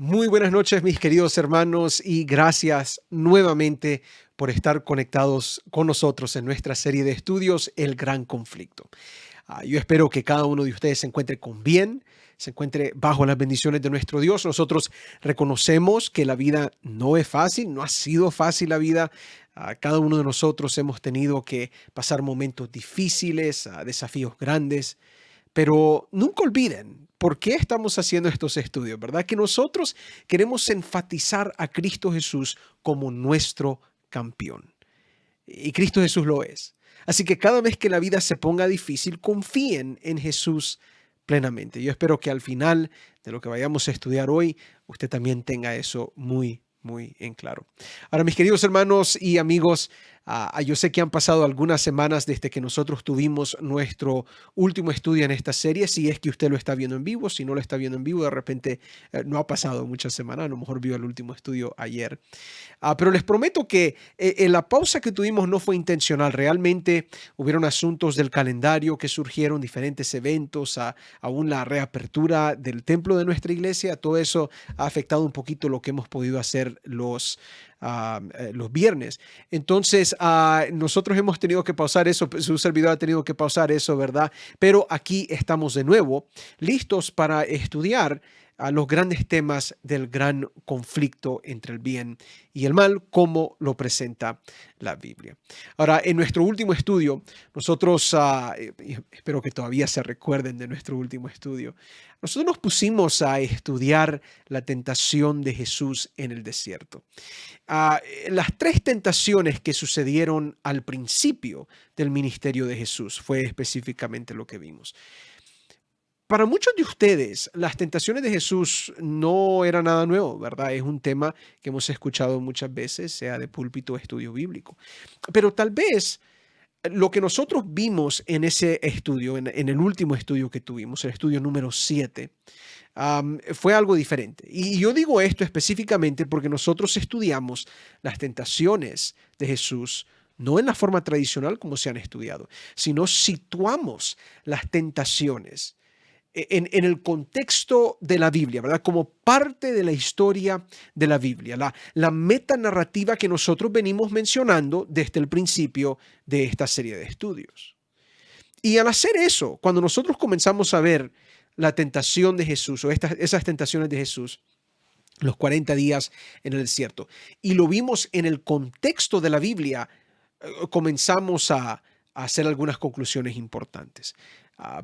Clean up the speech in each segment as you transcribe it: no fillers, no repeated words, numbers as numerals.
Muy buenas noches, mis queridos hermanos, y gracias nuevamente por estar conectados con nosotros en nuestra serie de estudios, El Gran Conflicto. Yo espero que cada uno de ustedes se encuentre con bien, se encuentre bajo las bendiciones de nuestro Dios. Nosotros reconocemos que la vida no es fácil, no ha sido fácil la vida. Cada uno de nosotros hemos tenido que pasar momentos difíciles, desafíos grandes. Pero nunca olviden por qué estamos haciendo estos estudios, ¿verdad? Que nosotros queremos enfatizar a Cristo Jesús como nuestro campeón. Y Cristo Jesús lo es. Así que cada vez que la vida se ponga difícil, confíen en Jesús plenamente. Yo espero que al final de lo que vayamos a estudiar hoy, usted también tenga eso muy en claro. Ahora, mis queridos hermanos y amigos, yo sé que han pasado algunas semanas desde que nosotros tuvimos nuestro último estudio en esta serie. Si es que usted lo está viendo en vivo, si no lo está viendo en vivo, de repente no ha pasado muchas semanas, a lo mejor vio el último estudio ayer. Pero les prometo que la pausa que tuvimos no fue intencional. Realmente hubieron asuntos del calendario que surgieron, diferentes eventos, aún la reapertura del templo de nuestra iglesia. Todo eso ha afectado un poquito lo que hemos podido hacer los viernes. Entonces, nosotros hemos tenido que pausar eso, su servidor ha tenido que pausar eso, ¿verdad? Pero aquí estamos de nuevo, listos para estudiar los grandes temas del gran conflicto entre el bien y el mal, como lo presenta la Biblia. Ahora, en nuestro último estudio, nosotros, espero que todavía se recuerden de nuestro último estudio, nosotros nos pusimos a estudiar la tentación de Jesús en el desierto. Las tres tentaciones que sucedieron al principio del ministerio de Jesús fue específicamente lo que vimos. Para muchos de ustedes, las tentaciones de Jesús no era nada nuevo, ¿verdad? Es un tema que hemos escuchado muchas veces, sea de púlpito o estudio bíblico. Pero tal vez lo que nosotros vimos en ese estudio, en el último estudio que tuvimos, el estudio número 7, fue algo diferente. Y yo digo esto específicamente porque nosotros estudiamos las tentaciones de Jesús no en la forma tradicional como se han estudiado, sino situamos las tentaciones en el contexto de la Biblia, ¿verdad? Como parte de la historia de la Biblia, la metanarrativa que nosotros venimos mencionando desde el principio de esta serie de estudios. Y al hacer eso, cuando nosotros comenzamos a ver la tentación de Jesús o esas tentaciones de Jesús, los 40 días en el desierto, y lo vimos en el contexto de la Biblia, comenzamos a hacer algunas conclusiones importantes.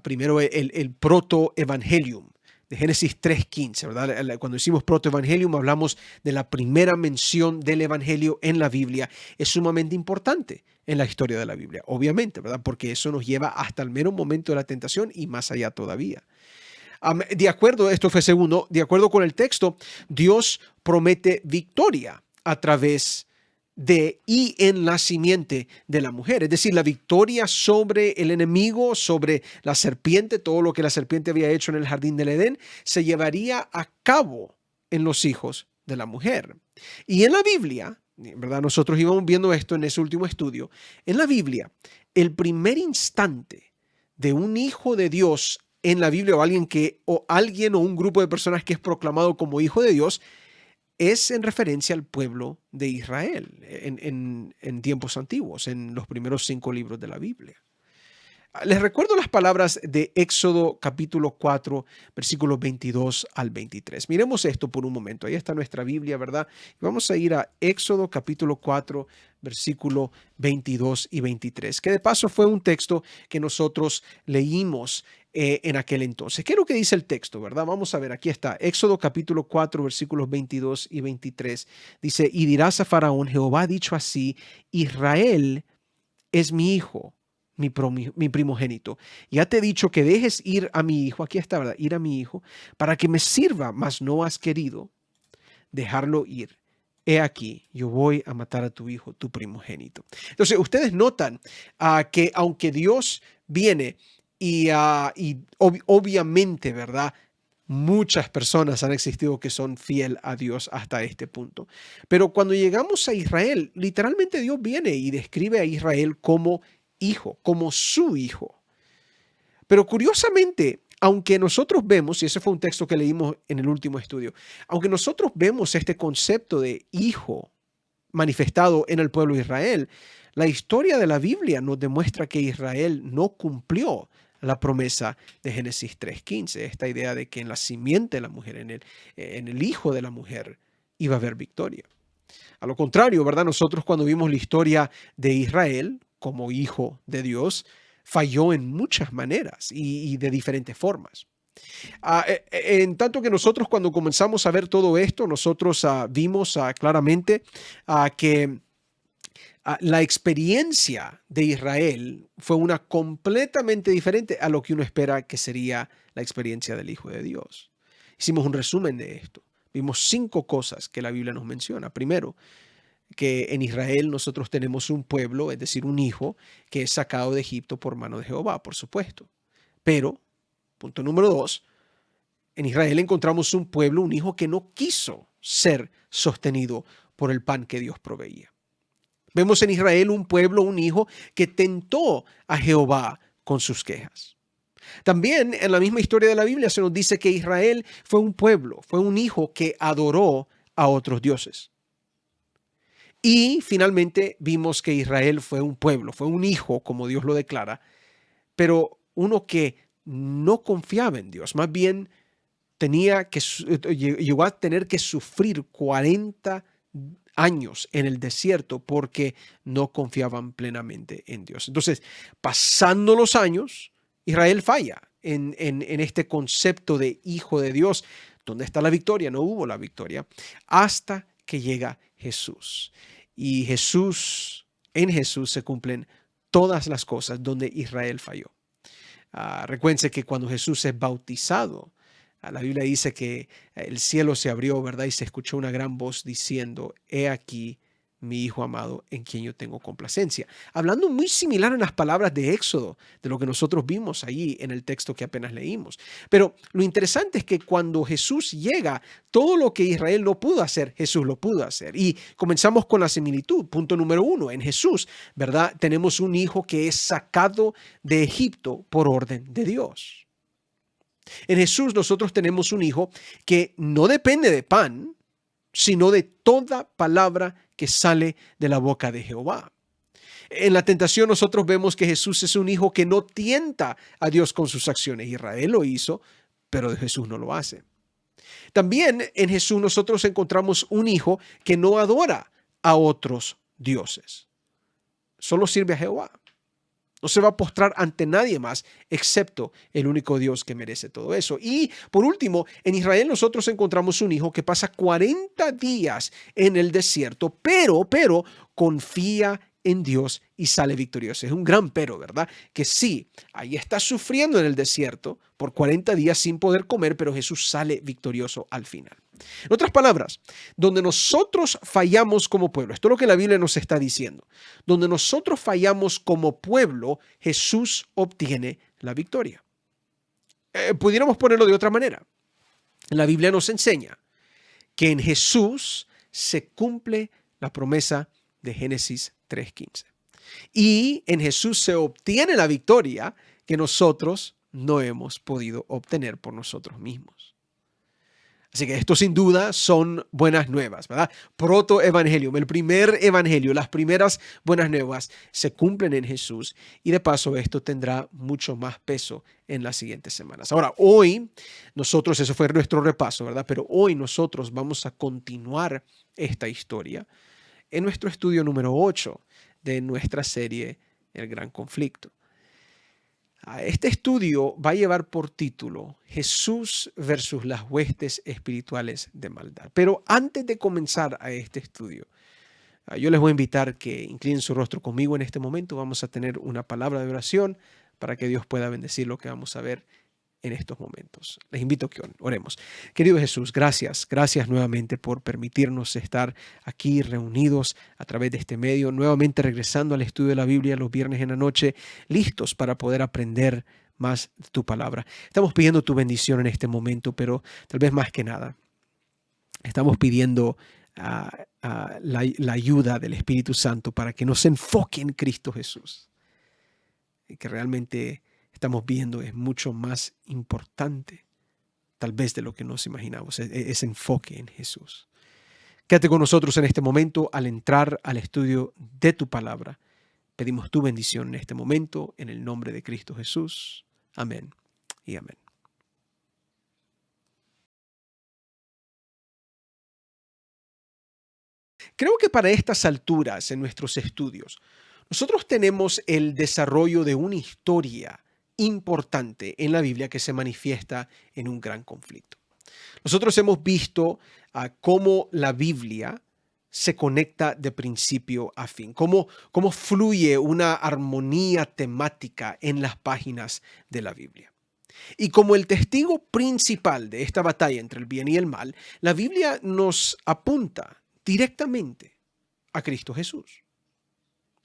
Primero, el protoevangelium de Génesis 3:15, ¿verdad? Cuando decimos protoevangelium, hablamos de la primera mención del evangelio en la Biblia. Es sumamente importante en la historia de la Biblia, obviamente, ¿verdad? Porque eso nos lleva hasta el mero momento de la tentación y más allá todavía. De acuerdo, esto fue segundo, de acuerdo con el texto, Dios promete victoria a través de y en la simiente de la mujer, es decir, la victoria sobre el enemigo, sobre la serpiente, todo lo que la serpiente había hecho en el jardín del Edén, se llevaría a cabo en los hijos de la mujer. Y en la Biblia, ¿verdad? Nosotros íbamos viendo esto en ese último estudio, en la Biblia, el primer instante de un hijo de Dios en la Biblia o alguien o un grupo de personas que es proclamado como hijo de Dios, es en referencia al pueblo de Israel en tiempos antiguos, en los primeros 5 libros de la Biblia. Les recuerdo las palabras de Éxodo capítulo 4, versículos 22 al 23. Miremos esto por un momento. Ahí está nuestra Biblia, ¿verdad? Vamos a ir a Éxodo capítulo 4, versículo 22 y 23, que de paso fue un texto que nosotros leímos en aquel entonces. ¿Qué es lo que dice el texto, verdad? Vamos a ver, aquí está. Éxodo capítulo 4, versículos 22 y 23. Dice, y dirás a Faraón, Jehová ha dicho así, Israel es mi hijo, mi primogénito. Ya te he dicho que dejes ir a mi hijo, aquí está, ¿verdad? Ir a mi hijo, para que me sirva, mas no has querido dejarlo ir. He aquí, yo voy a matar a tu hijo, tu primogénito. Entonces, ustedes notan que aunque Dios viene y obviamente, ¿verdad? Muchas personas han existido que son fiel a Dios hasta este punto. Pero cuando llegamos a Israel, literalmente Dios viene y describe a Israel como hijo, como su hijo. Pero curiosamente, aunque nosotros vemos, y ese fue un texto que leímos en el último estudio, aunque nosotros vemos este concepto de hijo manifestado en el pueblo de Israel, la historia de la Biblia nos demuestra que Israel no cumplió la promesa de Génesis 3:15, esta idea de que en la simiente de la mujer, en el hijo de la mujer, iba a haber victoria. A lo contrario, ¿verdad? Nosotros cuando vimos la historia de Israel como hijo de Dios, falló en muchas maneras y de diferentes formas. En tanto que nosotros cuando comenzamos a ver todo esto, nosotros vimos claramente que la experiencia de Israel fue una completamente diferente a lo que uno espera que sería la experiencia del Hijo de Dios. Hicimos un resumen de esto. Vimos 5 cosas que la Biblia nos menciona. Primero, que en Israel nosotros tenemos un pueblo, es decir, un hijo, que es sacado de Egipto por mano de Jehová, por supuesto. Pero, punto número 2, en Israel encontramos un pueblo, un hijo que no quiso ser sostenido por el pan que Dios proveía. Vemos en Israel un pueblo, un hijo que tentó a Jehová con sus quejas. También en la misma historia de la Biblia se nos dice que Israel fue un pueblo, fue un hijo que adoró a otros dioses. Y finalmente vimos que Israel fue un pueblo, fue un hijo, como Dios lo declara, pero uno que no confiaba en Dios, más bien llegó a tener que sufrir 40 años en el desierto porque no confiaban plenamente en Dios. Entonces, pasando los años, Israel falla en este concepto de hijo de Dios. ¿Dónde está la victoria? No hubo la victoria hasta que llega Jesús. Y en Jesús se cumplen todas las cosas donde Israel falló. Recuérdense que cuando Jesús es bautizado, la Biblia dice que el cielo se abrió, ¿verdad? Y se escuchó una gran voz diciendo, he aquí mi Hijo amado en quien yo tengo complacencia. Hablando muy similar en las palabras de Éxodo, de lo que nosotros vimos allí en el texto que apenas leímos. Pero lo interesante es que cuando Jesús llega, todo lo que Israel no pudo hacer, Jesús lo pudo hacer. Y comenzamos con la similitud. Punto número 1, en Jesús, ¿verdad? Tenemos un hijo que es sacado de Egipto por orden de Dios. En Jesús nosotros tenemos un hijo que no depende de pan, sino de toda palabra que sale de la boca de Jehová. En la tentación nosotros vemos que Jesús es un hijo que no tienta a Dios con sus acciones. Israel lo hizo, pero Jesús no lo hace. También en Jesús nosotros encontramos un hijo que no adora a otros dioses. Solo sirve a Jehová. No se va a postrar ante nadie más, excepto el único Dios que merece todo eso. Y por último, en Israel nosotros encontramos un hijo que pasa 40 días en el desierto, pero confía en Dios y sale victorioso. Es un gran pero, ¿verdad? Que sí, ahí está sufriendo en el desierto por 40 días sin poder comer, pero Jesús sale victorioso al final. En otras palabras, donde nosotros fallamos como pueblo, esto es lo que la Biblia nos está diciendo, donde nosotros fallamos como pueblo, Jesús obtiene la victoria. Pudiéramos ponerlo de otra manera. La Biblia nos enseña que en Jesús se cumple la promesa de Génesis 3:15. Y en Jesús se obtiene la victoria que nosotros no hemos podido obtener por nosotros mismos. Así que esto sin duda son buenas nuevas, ¿verdad? Protoevangelium, el primer evangelio, las primeras buenas nuevas se cumplen en Jesús y de paso esto tendrá mucho más peso en las siguientes semanas. Ahora, hoy nosotros, eso fue nuestro repaso, ¿verdad? Pero hoy nosotros vamos a continuar esta historia en nuestro estudio número 8 de nuestra serie El Gran Conflicto. Este estudio va a llevar por título Jesús versus las huestes espirituales de maldad. Pero antes de comenzar a este estudio, yo les voy a invitar que inclinen su rostro conmigo en este momento. Vamos a tener una palabra de oración para que Dios pueda bendecir lo que vamos a ver en estos momentos. Les invito a que oremos. Querido Jesús, gracias nuevamente por permitirnos estar aquí reunidos a través de este medio, nuevamente regresando al estudio de la Biblia los viernes en la noche, listos para poder aprender más de tu palabra. Estamos pidiendo tu bendición en este momento, pero tal vez más que nada, estamos pidiendo la ayuda del Espíritu Santo para que nos enfoque en Cristo Jesús y que realmente estamos viendo es mucho más importante, tal vez, de lo que nos imaginamos, ese enfoque en Jesús. Quédate con nosotros en este momento al entrar al estudio de tu palabra. Pedimos tu bendición en este momento, en el nombre de Cristo Jesús. Amén y amén. Creo que para estas alturas en nuestros estudios, nosotros tenemos el desarrollo de una historia importante en la Biblia que se manifiesta en un gran conflicto. Nosotros hemos visto cómo la Biblia se conecta de principio a fin, cómo fluye una armonía temática en las páginas de la Biblia. Y como el testigo principal de esta batalla entre el bien y el mal, la Biblia nos apunta directamente a Cristo Jesús.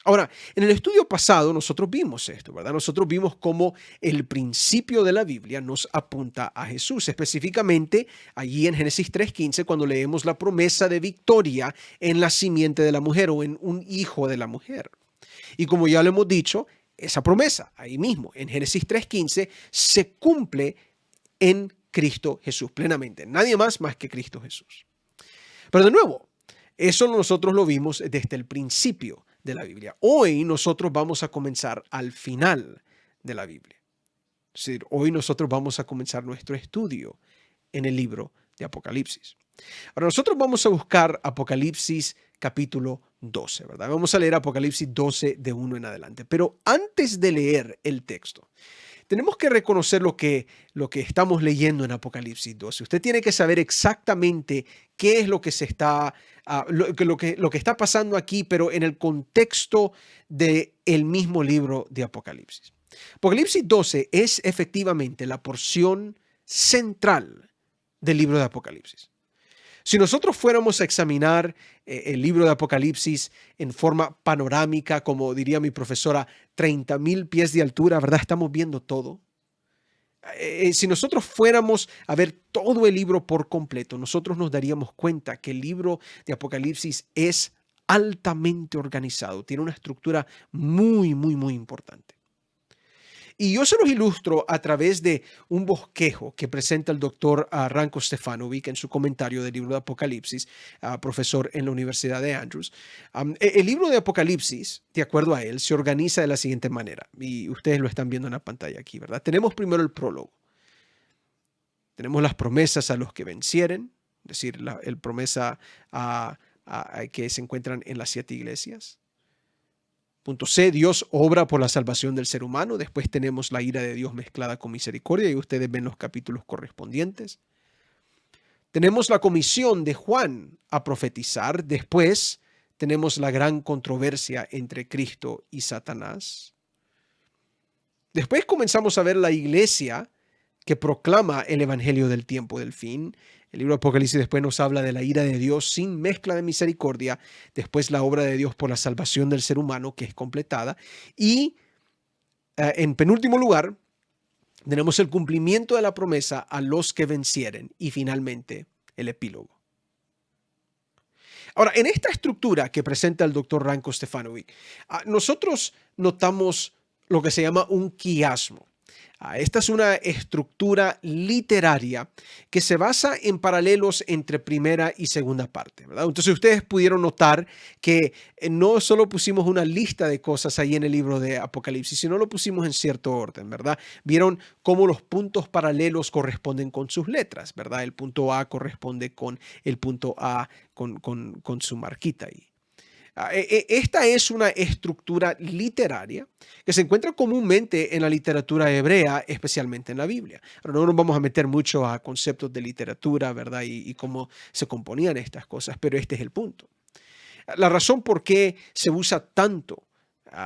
Ahora, en el estudio pasado nosotros vimos esto, ¿verdad? Nosotros vimos cómo el principio de la Biblia nos apunta a Jesús, específicamente allí en Génesis 3:15, cuando leemos la promesa de victoria en la simiente de la mujer o en un hijo de la mujer. Y como ya lo hemos dicho, esa promesa ahí mismo en Génesis 3:15 se cumple en Cristo Jesús plenamente. Nadie más que Cristo Jesús. Pero de nuevo, eso nosotros lo vimos desde el principio de la Biblia. Hoy nosotros vamos a comenzar al final de la Biblia. Es decir, hoy nosotros vamos a comenzar nuestro estudio en el libro de Apocalipsis. Ahora nosotros vamos a buscar Apocalipsis capítulo 12, ¿verdad? Vamos a leer Apocalipsis 12 de 1 en adelante. Pero antes de leer el texto, tenemos que reconocer lo que estamos leyendo en Apocalipsis 12. Usted tiene que saber exactamente qué es lo que se está, lo que está pasando aquí, pero en el contexto del mismo libro de Apocalipsis. Apocalipsis 12 es efectivamente la porción central del libro de Apocalipsis. Si nosotros fuéramos a examinar el libro de Apocalipsis en forma panorámica, como diría mi profesora, 30,000 pies de altura, ¿verdad? Estamos viendo todo. Si nosotros fuéramos a ver todo el libro por completo, nosotros nos daríamos cuenta que el libro de Apocalipsis es altamente organizado, tiene una estructura muy, muy, muy importante. Y yo se los ilustro a través de un bosquejo que presenta el doctor Ranko Stefanovic en su comentario del libro de Apocalipsis, profesor en la Universidad de Andrews. El libro de Apocalipsis, de acuerdo a él, se organiza de la siguiente manera, y ustedes lo están viendo en la pantalla aquí, ¿verdad? Tenemos primero el prólogo. Tenemos las promesas a los que vencieren, es decir, el promesa que se encuentran en las 7 iglesias. Punto C, Dios obra por la salvación del ser humano. Después tenemos la ira de Dios mezclada con misericordia y ustedes ven los capítulos correspondientes. Tenemos la comisión de Juan a profetizar. Después tenemos la gran controversia entre Cristo y Satanás. Después comenzamos a ver la iglesia que proclama el evangelio del tiempo del fin. El libro de Apocalipsis después nos habla de la ira de Dios sin mezcla de misericordia, después la obra de Dios por la salvación del ser humano que es completada y en penúltimo lugar tenemos el cumplimiento de la promesa a los que vencieren y finalmente el epílogo. Ahora, en esta estructura que presenta el doctor Ranko Stefanovic, nosotros notamos lo que se llama un quiasmo. Esta es una estructura literaria que se basa en paralelos entre primera y segunda parte, ¿verdad? Entonces ustedes pudieron notar que no solo pusimos una lista de cosas ahí en el libro de Apocalipsis, sino lo pusimos en cierto orden, ¿verdad? Vieron cómo los puntos paralelos corresponden con sus letras, ¿verdad? El punto A corresponde con el punto A con su marquita ahí. Esta es una estructura literaria que se encuentra comúnmente en la literatura hebrea, especialmente en la Biblia. Ahora, no nos vamos a meter mucho a conceptos de literatura, ¿verdad? Y cómo se componían estas cosas, pero este es el punto. La razón por qué se usa tanto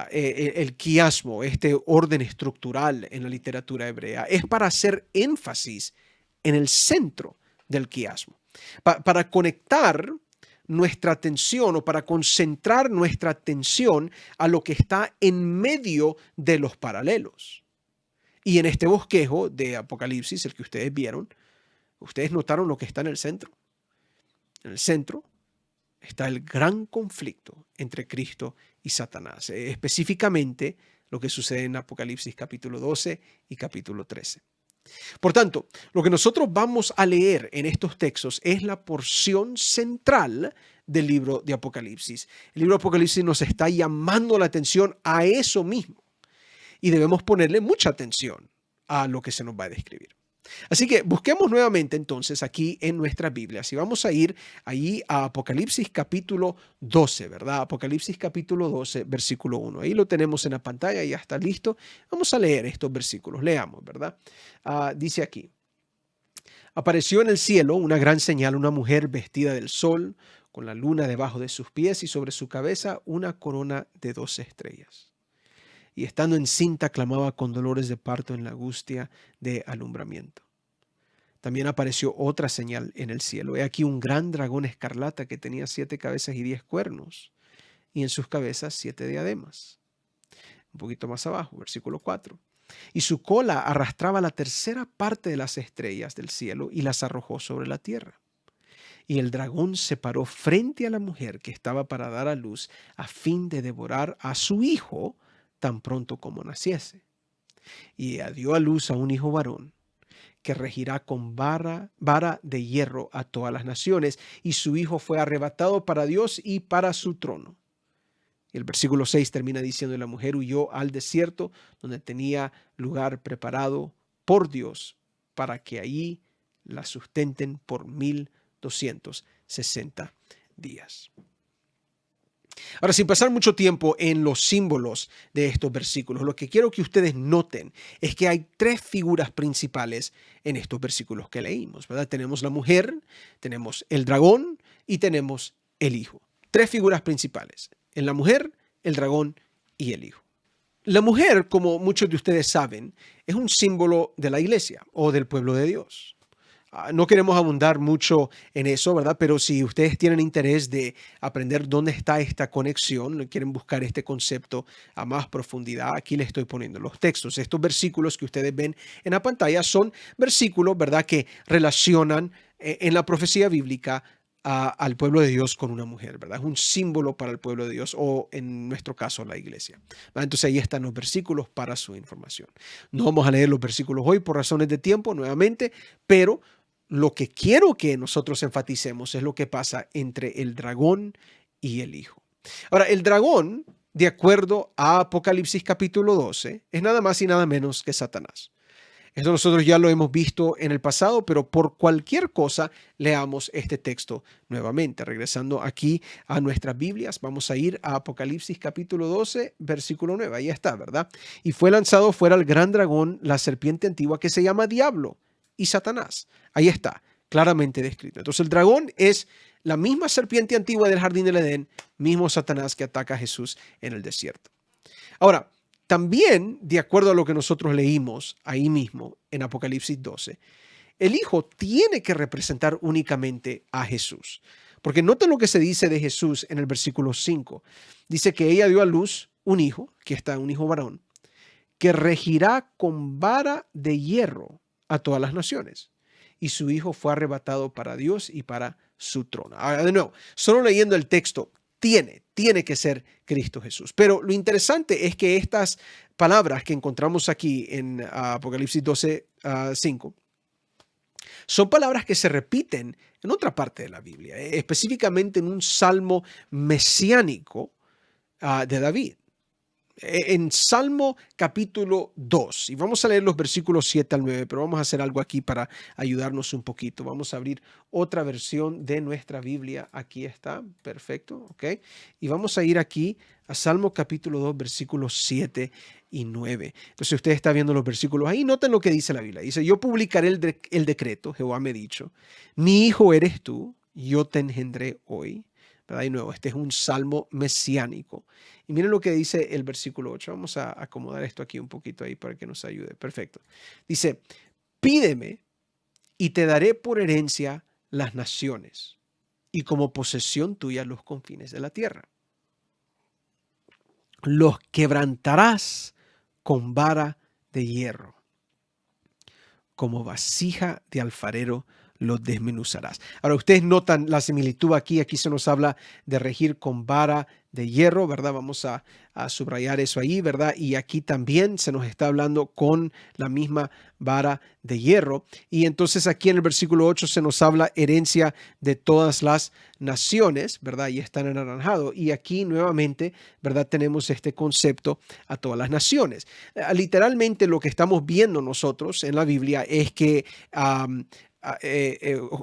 el quiasmo, este orden estructural en la literatura hebrea, es para hacer énfasis en el centro del quiasmo, para conectar nuestra atención o para concentrar nuestra atención a lo que está en medio de los paralelos. Y en este bosquejo de Apocalipsis, el que ustedes vieron, ustedes notaron lo que está en el centro. En el centro está el gran conflicto entre Cristo y Satanás, específicamente lo que sucede en Apocalipsis capítulo 12 y capítulo 13. Por tanto, lo que nosotros vamos a leer en estos textos es la porción central del libro de Apocalipsis. El libro de Apocalipsis nos está llamando la atención a eso mismo y debemos ponerle mucha atención a lo que se nos va a describir. Así que busquemos nuevamente entonces aquí en nuestras Biblias y vamos a ir ahí a Apocalipsis capítulo 12, ¿verdad? Apocalipsis capítulo 12, versículo 1. Ahí lo tenemos en la pantalla, ya está listo. Vamos a leer estos versículos, leamos, ¿verdad? Dice aquí: apareció en el cielo una gran señal, una mujer vestida del sol, con la luna debajo de sus pies y sobre su cabeza una corona de 12 estrellas. Y estando encinta clamaba con dolores de parto en la angustia de alumbramiento. También apareció otra señal en el cielo. He aquí un gran dragón escarlata que tenía 7 cabezas y 10 cuernos, y en sus cabezas 7 diademas. Un poquito más abajo, versículo 4. Y su cola arrastraba la tercera parte de las estrellas del cielo y las arrojó sobre la tierra. Y el dragón se paró frente a la mujer que estaba para dar a luz a fin de devorar a su hijo tan pronto como naciese. Y ella dio a luz a un hijo varón que regirá con vara de hierro a todas las naciones, y su hijo fue arrebatado para Dios y para su trono. Y el versículo 6 termina diciendo: la mujer huyó al desierto, donde tenía lugar preparado por Dios para que allí la sustenten por 1260 días. Ahora, sin pasar mucho tiempo en los símbolos de estos versículos, lo que quiero que ustedes noten es que hay 3 figuras principales en estos versículos que leímos, ¿verdad? Tenemos la mujer, tenemos el dragón y tenemos el hijo. 3 figuras principales: en la mujer, el dragón y el hijo. La mujer, como muchos de ustedes saben, es un símbolo de la iglesia o del pueblo de Dios. No queremos abundar mucho en eso, ¿verdad? Pero si ustedes tienen interés de aprender dónde está esta conexión, quieren buscar este concepto a más profundidad, aquí les estoy poniendo los textos. Estos versículos que ustedes ven en la pantalla son versículos, ¿verdad?, que relacionan en la profecía bíblica al pueblo de Dios con una mujer, ¿verdad? Es un símbolo para el pueblo de Dios, o en nuestro caso la iglesia, ¿verdad? Entonces ahí están los versículos para su información. No vamos a leer los versículos hoy por razones de tiempo nuevamente, pero lo que quiero que nosotros enfaticemos es lo que pasa entre el dragón y el hijo. Ahora, el dragón, de acuerdo a Apocalipsis capítulo 12, es nada más y nada menos que Satanás. Esto nosotros ya lo hemos visto en el pasado, pero por cualquier cosa leamos este texto nuevamente. Regresando aquí a nuestras Biblias, vamos a ir a Apocalipsis capítulo 12, versículo 9. Ahí está, ¿verdad? Y fue lanzado fuera el gran dragón, la serpiente antigua, que se llama Diablo y Satanás. Ahí está, claramente descrito. Entonces el dragón es la misma serpiente antigua del jardín del Edén, mismo Satanás que ataca a Jesús en el desierto. Ahora, también, de acuerdo a lo que nosotros leímos ahí mismo en Apocalipsis 12, el hijo tiene que representar únicamente a Jesús. Porque noten lo que se dice de Jesús en el versículo 5. Dice que ella dio a luz un hijo, que está un hijo varón, que regirá con vara de hierro a todas las naciones, y su hijo fue arrebatado para Dios y para su trono. Ahora, de nuevo, solo leyendo el texto, tiene que ser Cristo Jesús. Pero lo interesante es que estas palabras que encontramos aquí en Apocalipsis 12, 5, son palabras que se repiten en otra parte de la Biblia, específicamente en un salmo mesiánico de David. En Salmo capítulo 2, y vamos a leer los versículos 7 al 9, pero vamos a hacer algo aquí para ayudarnos un poquito. Vamos a abrir otra versión de nuestra Biblia. Aquí está, perfecto, ¿ok? Y vamos a ir aquí a Salmo capítulo 2, versículos 7 y 9. Entonces usted está viendo los versículos ahí, noten lo que dice la Biblia. Dice: yo publicaré el decreto, Jehová me ha dicho, mi hijo eres tú, yo te engendré hoy. ¿Verdad? De nuevo, este es un salmo mesiánico. Y miren lo que dice el versículo 8. Vamos a acomodar esto aquí un poquito ahí para que nos ayude. Perfecto. Dice: pídeme y te daré por herencia las naciones y como posesión tuya los confines de la tierra. Los quebrantarás con vara de hierro. Como vasija de alfarero lo desmenuzarás. Ahora, ustedes notan la similitud aquí. Aquí se nos habla de regir con vara de hierro, ¿verdad? Vamos a subrayar eso ahí, ¿verdad? Y aquí también se nos está hablando con la misma vara de hierro. Y entonces aquí en el versículo 8 se nos habla herencia de todas las naciones, ¿verdad? Y está en anaranjado. Y aquí nuevamente, ¿verdad? Tenemos este concepto a todas las naciones. Literalmente lo que estamos viendo nosotros en la Biblia es que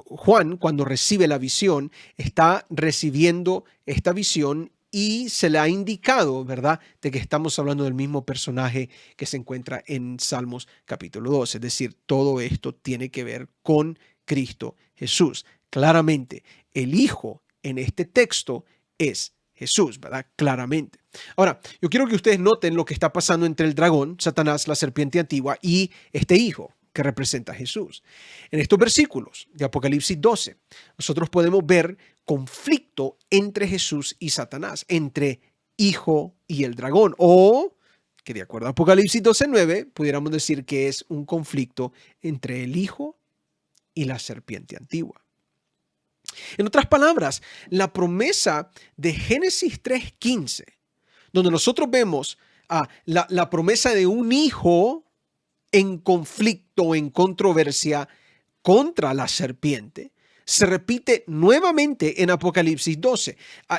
Juan, cuando recibe la visión, está recibiendo esta visión y se le ha indicado, ¿verdad?, de que estamos hablando del mismo personaje que se encuentra en Salmos capítulo 2. Es decir, todo esto tiene que ver con Cristo Jesús. Claramente, el Hijo en este texto es Jesús, ¿verdad? Claramente. Ahora, yo quiero que ustedes noten lo que está pasando entre el dragón, Satanás, la serpiente antigua, y este Hijo que representa a Jesús. En estos versículos de Apocalipsis 12, nosotros podemos ver conflicto entre Jesús y Satanás, entre Hijo y el dragón, o que de acuerdo a Apocalipsis 12:9 pudiéramos decir que es un conflicto entre el Hijo y la serpiente antigua. En otras palabras, la promesa de Génesis 3:15, donde nosotros vemos la promesa de un hijo en conflicto, en controversia contra la serpiente, se repite nuevamente en Apocalipsis 12.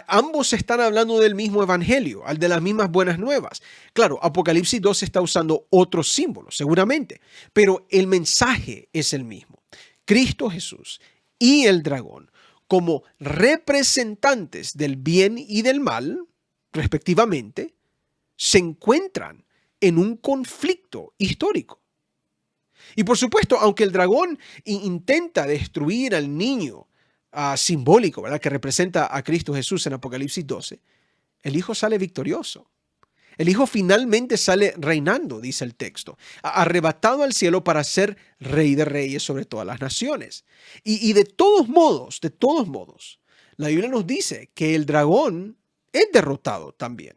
Ambos están hablando del mismo evangelio, de las mismas buenas nuevas. Claro, Apocalipsis 12 está usando otros símbolos, seguramente, pero el mensaje es el mismo. Cristo Jesús y el dragón, como representantes del bien y del mal, respectivamente, se encuentran en un conflicto histórico. Y por supuesto, aunque el dragón intenta destruir al niño simbólico, ¿verdad?, que representa a Cristo Jesús en Apocalipsis 12, el Hijo sale victorioso. El Hijo finalmente sale reinando, dice el texto, arrebatado al cielo para ser Rey de Reyes sobre todas las naciones. Y de todos modos, la Biblia nos dice que el dragón es derrotado también,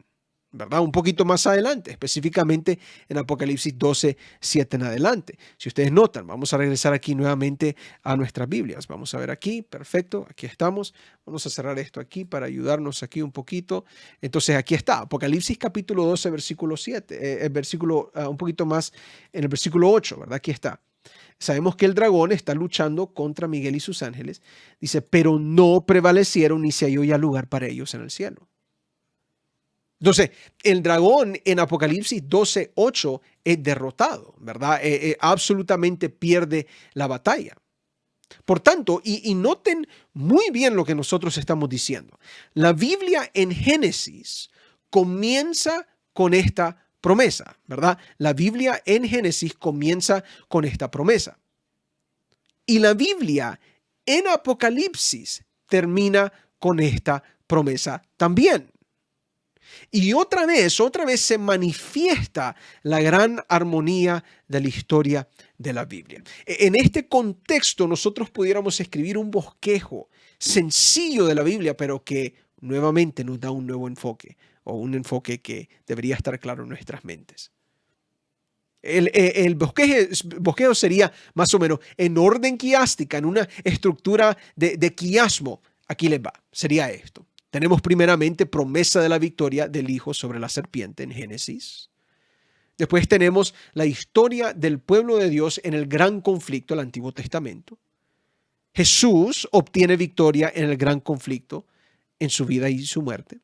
¿verdad? Un poquito más adelante, específicamente en Apocalipsis 12, 7 en adelante. Si ustedes notan, vamos a regresar aquí nuevamente a nuestras Biblias. Vamos a ver aquí, perfecto, aquí estamos. Vamos a cerrar esto aquí para ayudarnos aquí un poquito. Entonces aquí está, Apocalipsis capítulo 12, versículo 7, un poquito más en el versículo 8, ¿verdad? Aquí está. Sabemos que el dragón está luchando contra Miguel y sus ángeles. Dice, pero no prevalecieron ni se halló ya lugar para ellos en el cielo. Entonces, el dragón en Apocalipsis 12:8 es derrotado, ¿verdad? Absolutamente pierde la batalla. Por tanto, y noten muy bien lo que nosotros estamos diciendo. La Biblia en Génesis comienza con esta promesa, ¿verdad? La Biblia en Génesis comienza con esta promesa. Y la Biblia en Apocalipsis termina con esta promesa también. Y otra vez se manifiesta la gran armonía de la historia de la Biblia. En este contexto nosotros pudiéramos escribir un bosquejo sencillo de la Biblia, pero que nuevamente nos da un nuevo enfoque, o un enfoque que debería estar claro en nuestras mentes. El bosquejo sería más o menos en orden quiástica, en una estructura de quiasmo. Aquí les va, sería esto. Tenemos primeramente promesa de la victoria del Hijo sobre la serpiente en Génesis. Después tenemos la historia del pueblo de Dios en el gran conflicto del Antiguo Testamento. Jesús obtiene victoria en el gran conflicto en su vida y su muerte.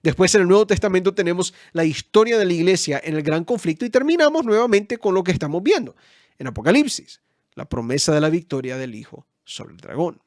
Después en el Nuevo Testamento tenemos la historia de la iglesia en el gran conflicto y terminamos nuevamente con lo que estamos viendo en Apocalipsis, la promesa de la victoria del Hijo sobre el dragón.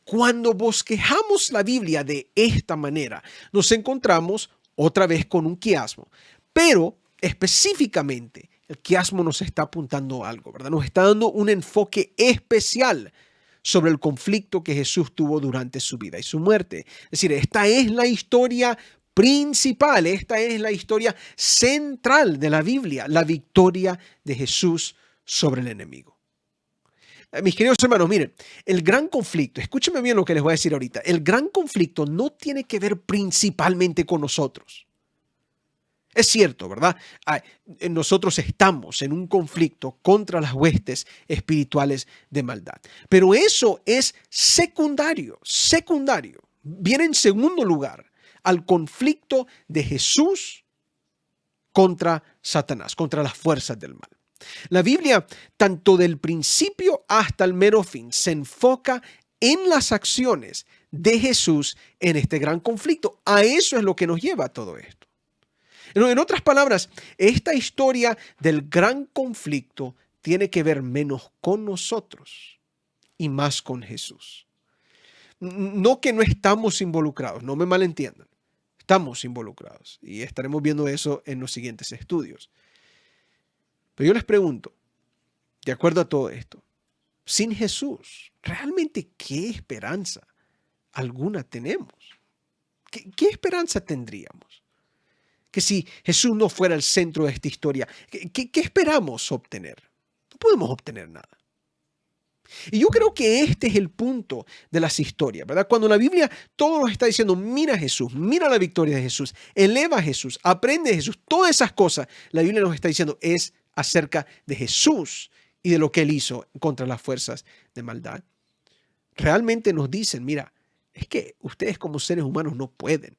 Cuando bosquejamos la Biblia de esta manera, nos encontramos otra vez con un quiasmo, pero específicamente el quiasmo nos está apuntando a algo, ¿verdad? Nos está dando un enfoque especial sobre el conflicto que Jesús tuvo durante su vida y su muerte. Es decir, esta es la historia principal, esta es la historia central de la Biblia, la victoria de Jesús sobre el enemigo. Mis queridos hermanos, miren, el gran conflicto, escúchenme bien lo que les voy a decir ahorita, el gran conflicto no tiene que ver principalmente con nosotros. Es cierto, ¿verdad? Nosotros estamos en un conflicto contra las huestes espirituales de maldad. Pero eso es secundario, secundario. Viene en segundo lugar al conflicto de Jesús contra Satanás, contra las fuerzas del mal. La Biblia, tanto del principio hasta el mero fin, se enfoca en las acciones de Jesús en este gran conflicto. A eso es lo que nos lleva a todo esto. En otras palabras, esta historia del gran conflicto tiene que ver menos con nosotros y más con Jesús. No que no estamos involucrados, no me malentiendan. Estamos involucrados y estaremos viendo eso en los siguientes estudios. Pero yo les pregunto, de acuerdo a todo esto, sin Jesús, ¿realmente qué esperanza alguna tenemos? ¿Qué esperanza tendríamos? Que si Jesús no fuera el centro de esta historia, ¿qué esperamos obtener? No podemos obtener nada. Y yo creo que este es el punto de las historias, ¿verdad? Cuando la Biblia todo nos está diciendo, mira a Jesús, mira la victoria de Jesús, eleva a Jesús, aprende de Jesús, todas esas cosas, la Biblia nos está diciendo es acerca de Jesús y de lo que Él hizo contra las fuerzas de maldad. Realmente nos dicen, mira, es que ustedes como seres humanos no pueden,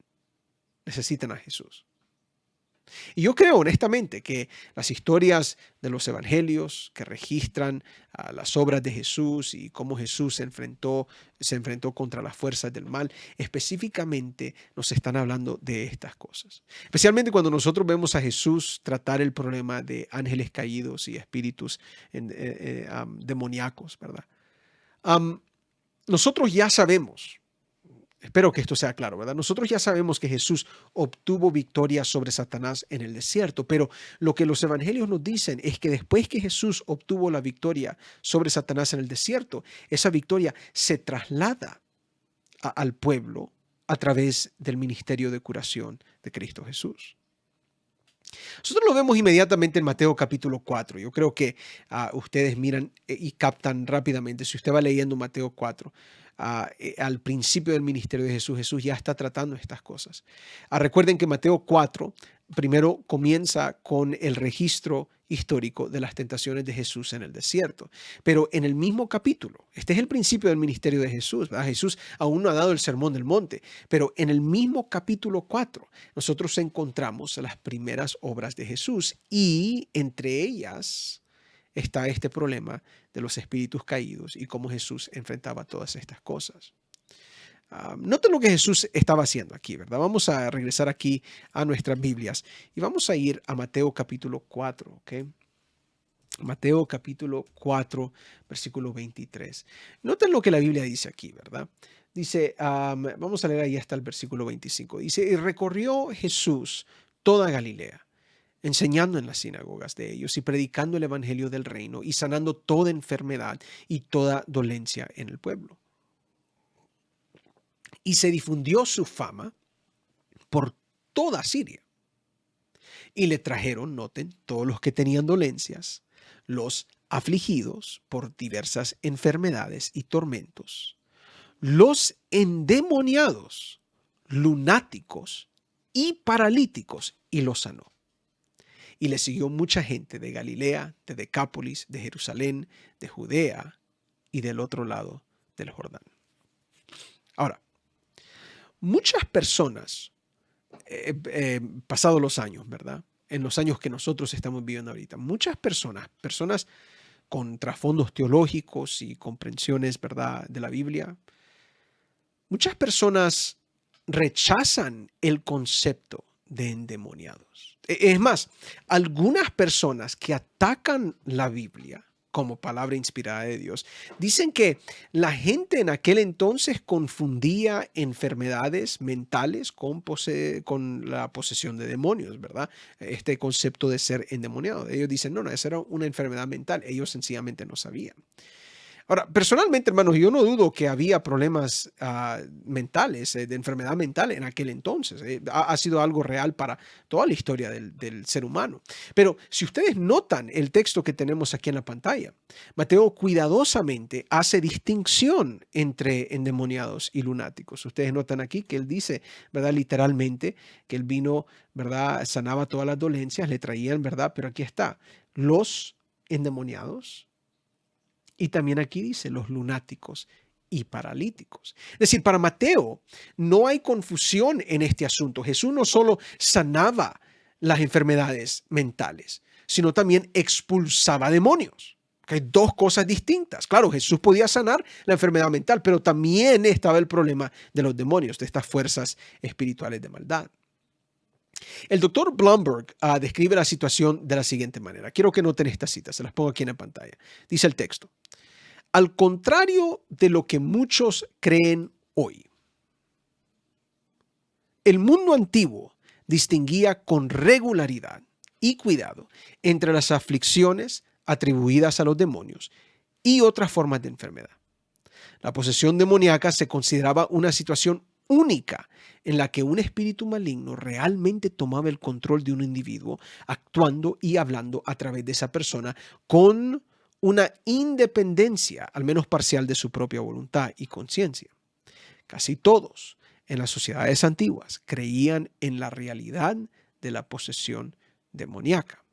necesitan a Jesús. Y yo creo honestamente que las historias de los evangelios que registran las obras de Jesús y cómo Jesús se enfrentó contra las fuerzas del mal, específicamente nos están hablando de estas cosas. Especialmente cuando nosotros vemos a Jesús tratar el problema de ángeles caídos y espíritus demoníacos, ¿verdad? Nosotros ya sabemos. Espero que esto sea claro, ¿verdad? Nosotros ya sabemos que Jesús obtuvo victoria sobre Satanás en el desierto, pero lo que los evangelios nos dicen es que después que Jesús obtuvo la victoria sobre Satanás en el desierto, esa victoria se traslada al pueblo a través del ministerio de curación de Cristo Jesús. Nosotros lo vemos inmediatamente en Mateo capítulo 4. Yo creo que ustedes miran y captan rápidamente. Si usted va leyendo Mateo 4, al principio del ministerio de Jesús, Jesús ya está tratando estas cosas. Recuerden que Mateo 4 primero comienza con el registro histórico de las tentaciones de Jesús en el desierto. Pero en el mismo capítulo, este es el principio del ministerio de Jesús, ¿verdad? Jesús aún no ha dado el sermón del monte, pero en el mismo capítulo 4 nosotros encontramos las primeras obras de Jesús y entre ellas está este problema de los espíritus caídos y cómo Jesús enfrentaba todas estas cosas. Noten lo que Jesús estaba haciendo aquí, ¿verdad? Vamos a regresar aquí a nuestras Biblias y vamos a ir a Mateo capítulo 4, ¿ok? Mateo capítulo 4, versículo 23. Noten lo que la Biblia dice aquí, ¿verdad? Dice, vamos a leer ahí hasta el versículo 25. Dice, y recorrió Jesús toda Galilea, enseñando en las sinagogas de ellos y predicando el evangelio del reino y sanando toda enfermedad y toda dolencia en el pueblo. Y se difundió su fama por toda Siria. Y le trajeron, noten, todos los que tenían dolencias, los afligidos por diversas enfermedades y tormentos, los endemoniados, lunáticos y paralíticos, y los sanó. Y le siguió mucha gente de Galilea, de Decápolis, de Jerusalén, de Judea y del otro lado del Jordán. Ahora, muchas personas, pasados los años, ¿verdad? En los años que nosotros estamos viviendo ahorita, muchas personas con trasfondos teológicos y comprensiones, ¿verdad?, de la Biblia, muchas personas rechazan el concepto de endemoniados. Es más, algunas personas que atacan la Biblia como palabra inspirada de Dios, dicen que la gente en aquel entonces confundía enfermedades mentales con la posesión de demonios, ¿verdad? Este concepto de ser endemoniado. Ellos dicen, no, esa era una enfermedad mental. Ellos sencillamente no sabían. Ahora, personalmente, hermanos, yo no dudo que había problemas mentales, de enfermedad mental en aquel entonces. Ha sido algo real para toda la historia del ser humano. Pero si ustedes notan el texto que tenemos aquí en la pantalla, Mateo cuidadosamente hace distinción entre endemoniados y lunáticos. Ustedes notan aquí que él dice, ¿verdad? Literalmente, que él vino, ¿verdad? Sanaba todas las dolencias, le traían, ¿verdad? Pero aquí está, los endemoniados. Y también aquí dice los lunáticos y paralíticos. Es decir, para Mateo no hay confusión en este asunto. Jesús no solo sanaba las enfermedades mentales, sino también expulsaba demonios. Hay dos cosas distintas. Claro, Jesús podía sanar la enfermedad mental, pero también estaba el problema de los demonios, de estas fuerzas espirituales de maldad. El doctor Blumberg describe la situación de la siguiente manera. Quiero que noten esta cita, se las pongo aquí en la pantalla. Dice el texto: al contrario de lo que muchos creen hoy, el mundo antiguo distinguía con regularidad y cuidado entre las aflicciones atribuidas a los demonios y otras formas de enfermedad. La posesión demoníaca se consideraba una situación única en la que un espíritu maligno realmente tomaba el control de un individuo, actuando y hablando a través de esa persona con una independencia, al menos parcial, de su propia voluntad y conciencia. Casi todos en las sociedades antiguas creían en la realidad de la posesión demoníaca.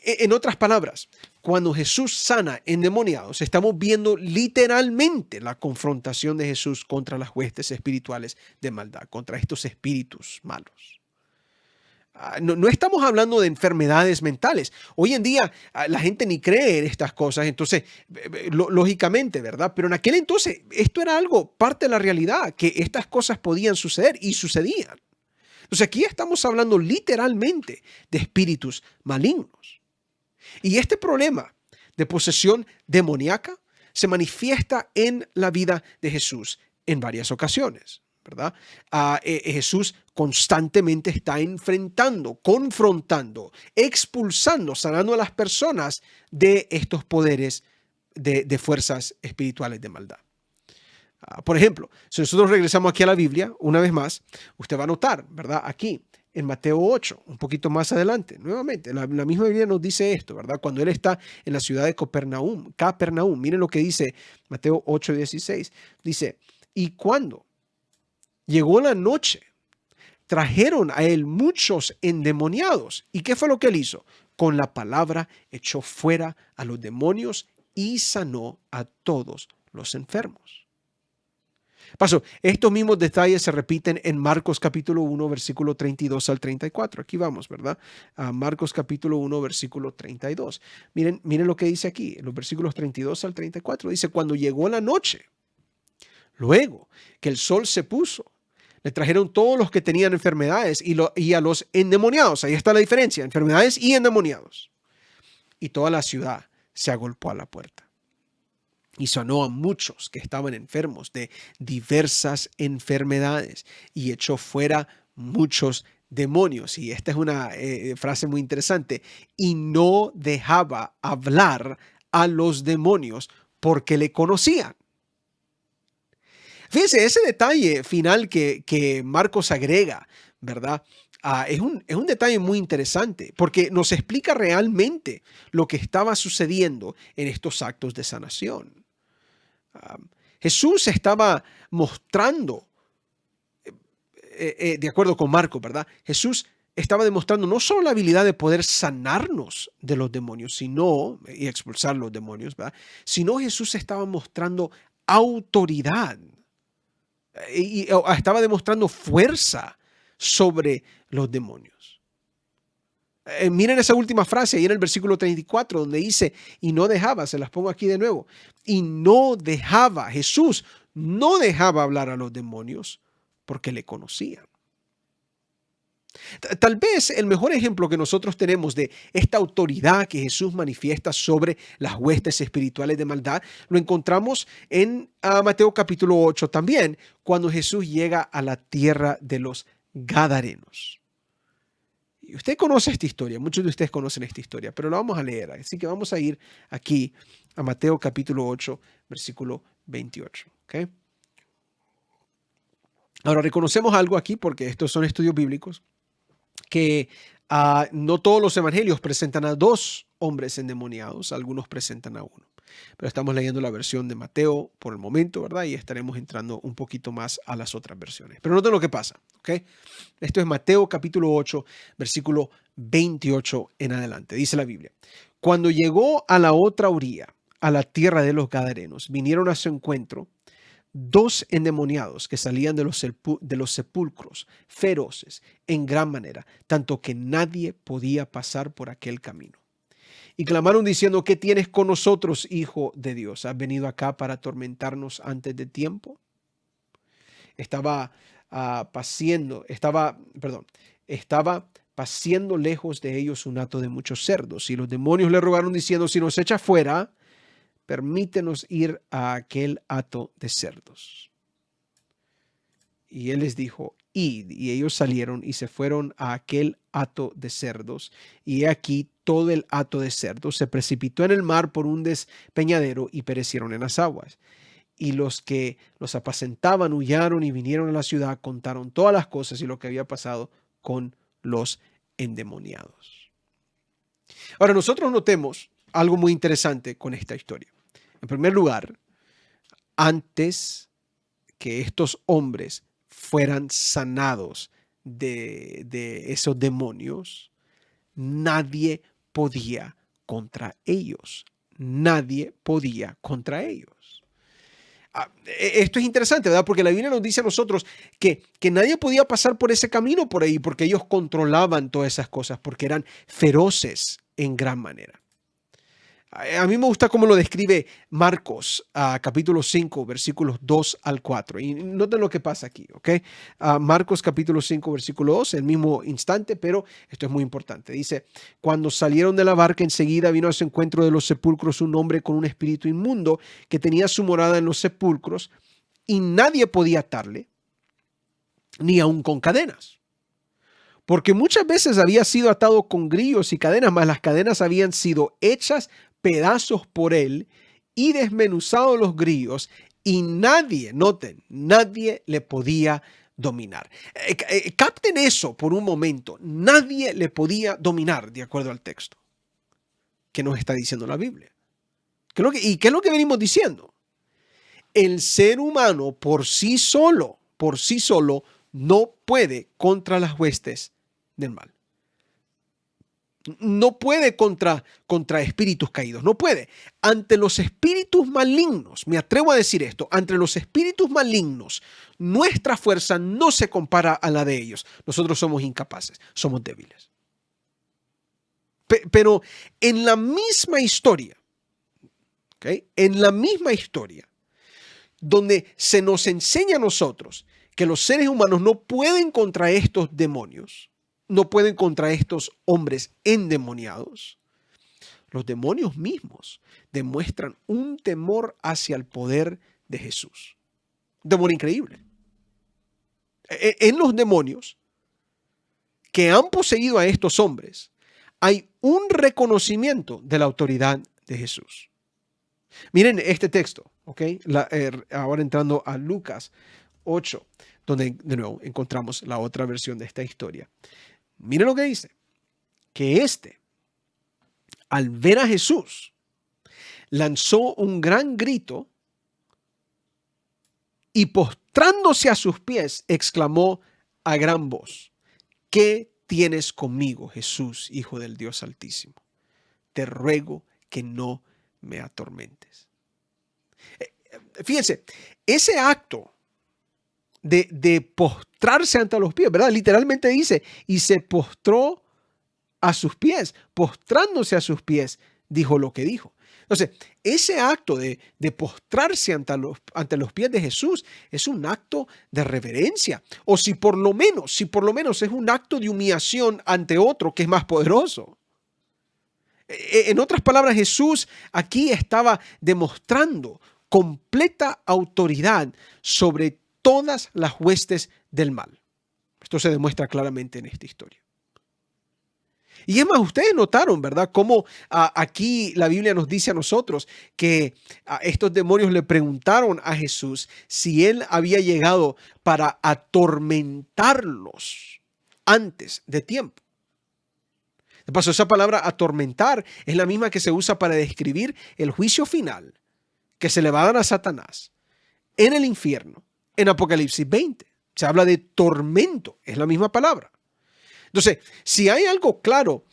En otras palabras, cuando Jesús sana endemoniados, estamos viendo literalmente la confrontación de Jesús contra las huestes espirituales de maldad, contra estos espíritus malos. No estamos hablando de enfermedades mentales. Hoy en día la gente ni cree en estas cosas, entonces, lógicamente, ¿verdad? Pero en aquel entonces esto era algo, parte de la realidad, que estas cosas podían suceder y sucedían. Entonces aquí estamos hablando literalmente de espíritus malignos. Y este problema de posesión demoníaca se manifiesta en la vida de Jesús en varias ocasiones, ¿verdad? Jesús constantemente está enfrentando, confrontando, expulsando, sanando a las personas de estos poderes de fuerzas espirituales de maldad. Por ejemplo, si nosotros regresamos aquí a la Biblia, una vez más, usted va a notar, ¿verdad? Aquí en Mateo 8, un poquito más adelante, nuevamente, la misma Biblia nos dice esto, ¿verdad? Cuando él está en la ciudad de Capernaum, miren lo que dice Mateo 8:16. Dice, y cuando llegó la noche, trajeron a él muchos endemoniados. ¿Y qué fue lo que él hizo? Con la palabra echó fuera a los demonios y sanó a todos los enfermos. Paso, estos mismos detalles se repiten en Marcos capítulo 1, versículo 32 al 34. Aquí vamos, ¿verdad? Marcos capítulo 1, versículo 32. Miren lo que dice aquí, en los versículos 32 al 34. Dice, cuando llegó la noche, luego que el sol se puso, le trajeron todos los que tenían enfermedades y a los endemoniados. Ahí está la diferencia, enfermedades y endemoniados. Y toda la ciudad se agolpó a la puerta. Y sanó a muchos que estaban enfermos de diversas enfermedades y echó fuera muchos demonios. Y esta es una frase muy interesante. Y no dejaba hablar a los demonios porque le conocían. Fíjense, ese detalle final que Marcos agrega, ¿verdad? Es un detalle muy interesante porque nos explica realmente lo que estaba sucediendo en estos actos de sanación. Jesús estaba mostrando, de acuerdo con Marcos, ¿verdad? Jesús estaba demostrando no solo la habilidad de poder sanarnos de los demonios, y expulsar los demonios, ¿verdad? Sino Jesús estaba mostrando autoridad y estaba demostrando fuerza sobre los demonios. Miren esa última frase ahí en el versículo 34 donde dice, y no dejaba, se las pongo aquí de nuevo, y no dejaba, Jesús no dejaba hablar a los demonios porque le conocían. Tal vez el mejor ejemplo que nosotros tenemos de esta autoridad que Jesús manifiesta sobre las huestes espirituales de maldad, lo encontramos en Mateo capítulo 8 también, cuando Jesús llega a la tierra de los Gadarenos. Y usted conoce esta historia, muchos de ustedes conocen esta historia, pero la vamos a leer, así que vamos a ir aquí a Mateo capítulo 8, versículo 28. ¿Ok? Ahora, reconocemos algo aquí porque estos son estudios bíblicos, que no todos los evangelios presentan a dos hombres endemoniados, algunos presentan a uno. Pero estamos leyendo la versión de Mateo por el momento, ¿verdad? Y estaremos entrando un poquito más a las otras versiones. Pero noten lo que pasa, ¿ok? Esto es Mateo capítulo 8, versículo 28 en adelante. Dice la Biblia: cuando llegó a la otra orilla, a la tierra de los Gadarenos, vinieron a su encuentro dos endemoniados que salían de los sepulcros, feroces en gran manera, tanto que nadie podía pasar por aquel camino. Y clamaron diciendo: ¿qué tienes con nosotros, Hijo de Dios? ¿Has venido acá para atormentarnos antes de tiempo? Estaba paciendo lejos de ellos un hato de muchos cerdos. Y los demonios le rogaron diciendo: si nos echa fuera, permítenos ir a aquel hato de cerdos. Y él les dijo: id. Y ellos salieron y se fueron a aquel hato de cerdos. Y he aquí todo el hato de cerdos se precipitó en el mar por un despeñadero y perecieron en las aguas. Y los que los apacentaban huyeron y vinieron a la ciudad, contaron todas las cosas y lo que había pasado con los endemoniados. Ahora, nosotros notemos algo muy interesante con esta historia. En primer lugar, antes que estos hombres fueran sanados de esos demonios, nadie podía contra ellos. Nadie podía contra ellos. Esto es interesante, ¿verdad? Porque la Biblia nos dice a nosotros que nadie podía pasar por ese camino por ahí porque ellos controlaban todas esas cosas, porque eran feroces en gran manera. A mí me gusta cómo lo describe Marcos, capítulo 5, versículos 2 al 4. Y noten lo que pasa aquí, ¿ok? Marcos capítulo 5, versículo 2, el mismo instante, pero esto es muy importante. Dice: cuando salieron de la barca, enseguida vino a su encuentro de los sepulcros un hombre con un espíritu inmundo que tenía su morada en los sepulcros, y nadie podía atarle, ni aun con cadenas. Porque muchas veces había sido atado con grillos y cadenas, mas las cadenas habían sido hechas pedazos por él y desmenuzados los grillos, y nadie, noten, nadie le podía dominar. Capten eso por un momento. Nadie le podía dominar, de acuerdo al texto que nos está diciendo la Biblia. ¿Y qué es lo que venimos diciendo? El ser humano por sí solo, no puede contra las huestes del mal. No puede contra espíritus caídos, no puede. Ante los espíritus malignos, me atrevo a decir esto, ante los espíritus malignos, nuestra fuerza no se compara a la de ellos. Nosotros somos incapaces, somos débiles. Pero en la misma historia, ¿okay? En la misma historia, donde se nos enseña a nosotros que los seres humanos no pueden contra estos demonios, no pueden contra estos hombres endemoniados, los demonios mismos demuestran un temor hacia el poder de Jesús. Un temor increíble. En los demonios que han poseído a estos hombres, hay un reconocimiento de la autoridad de Jesús. Miren este texto, ¿ok? Ahora entrando a Lucas 8, donde de nuevo encontramos la otra versión de esta historia. Miren lo que dice, que al ver a Jesús, lanzó un gran grito y postrándose a sus pies, exclamó a gran voz: ¿qué tienes conmigo, Jesús, Hijo del Dios Altísimo? Te ruego que no me atormentes. Fíjense, ese acto de postrarse ante los pies, ¿verdad? Literalmente dice, y se postró a sus pies, postrándose a sus pies, dijo lo que dijo. Entonces, ese acto de postrarse ante los pies de Jesús es un acto de reverencia. O si por lo menos es un acto de humillación ante otro que es más poderoso. En otras palabras, Jesús aquí estaba demostrando completa autoridad sobre todas las huestes del mal. Esto se demuestra claramente en esta historia. Y es más, ustedes notaron, ¿verdad? Cómo aquí la Biblia nos dice a nosotros que estos demonios le preguntaron a Jesús si él había llegado para atormentarlos antes de tiempo. De paso, esa palabra atormentar es la misma que se usa para describir el juicio final que se le va a dar a Satanás en el infierno en Apocalipsis 20. Se habla de tormento, es la misma palabra. Entonces, si hay algo claro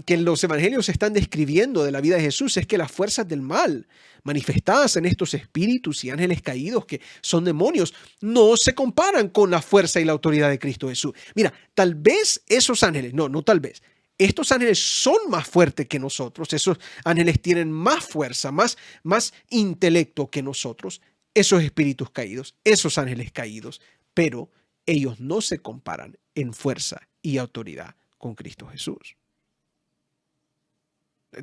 que los evangelios están describiendo de la vida de Jesús, es que las fuerzas del mal manifestadas en estos espíritus y ángeles caídos que son demonios no se comparan con la fuerza y la autoridad de Cristo Jesús. Mira, tal vez esos ángeles, no tal vez, estos ángeles son más fuertes que nosotros, esos ángeles tienen más fuerza, más intelecto que nosotros, esos espíritus caídos, esos ángeles caídos, pero ellos no se comparan en fuerza y autoridad con Cristo Jesús.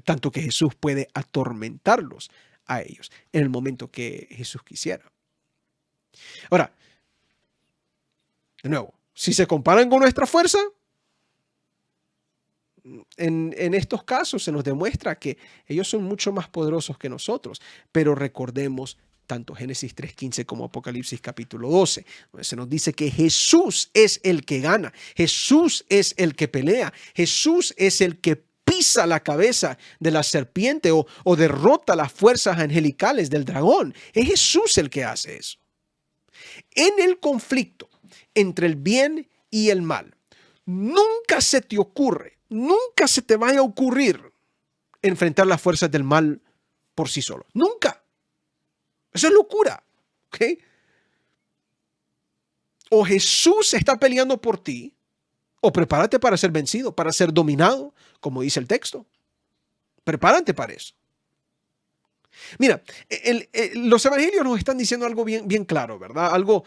Tanto que Jesús puede atormentarlos a ellos en el momento que Jesús quisiera. Ahora, de nuevo, si se comparan con nuestra fuerza, en estos casos se nos demuestra que ellos son mucho más poderosos que nosotros, pero recordemos tanto Génesis 3:15 como Apocalipsis capítulo 12, donde se nos dice que Jesús es el que gana, Jesús es el que pelea, Jesús es el que pisa la cabeza de la serpiente o derrota las fuerzas angelicales del dragón. Es Jesús el que hace eso. En el conflicto entre el bien y el mal, nunca se te ocurre, nunca se te vaya a ocurrir enfrentar las fuerzas del mal por sí solo. Nunca. Eso es locura. ¿Ok? O Jesús está peleando por ti, o prepárate para ser vencido, para ser dominado, como dice el texto. Prepárate para eso. Mira, los evangelios nos están diciendo algo bien claro, ¿verdad? Algo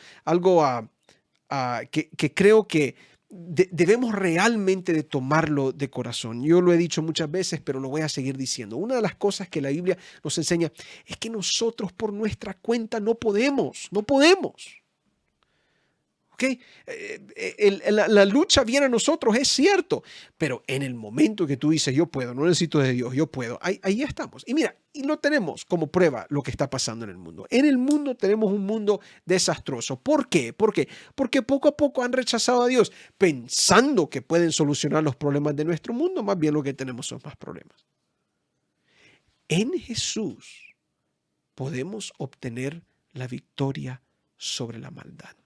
que creo que debemos realmente de tomarlo de corazón. Yo lo he dicho muchas veces, pero lo voy a seguir diciendo. Una de las cosas que la Biblia nos enseña es que nosotros por nuestra cuenta no podemos. ¿Okay? La lucha viene a nosotros, es cierto, pero en el momento que tú dices, yo puedo, no necesito de Dios, yo puedo, ahí estamos. Y mira, y lo tenemos como prueba lo que está pasando en el mundo. En el mundo tenemos un mundo desastroso. ¿Por qué? Porque poco a poco han rechazado a Dios, pensando que pueden solucionar los problemas de nuestro mundo, más bien lo que tenemos son más problemas. En Jesús podemos obtener la victoria sobre la maldad.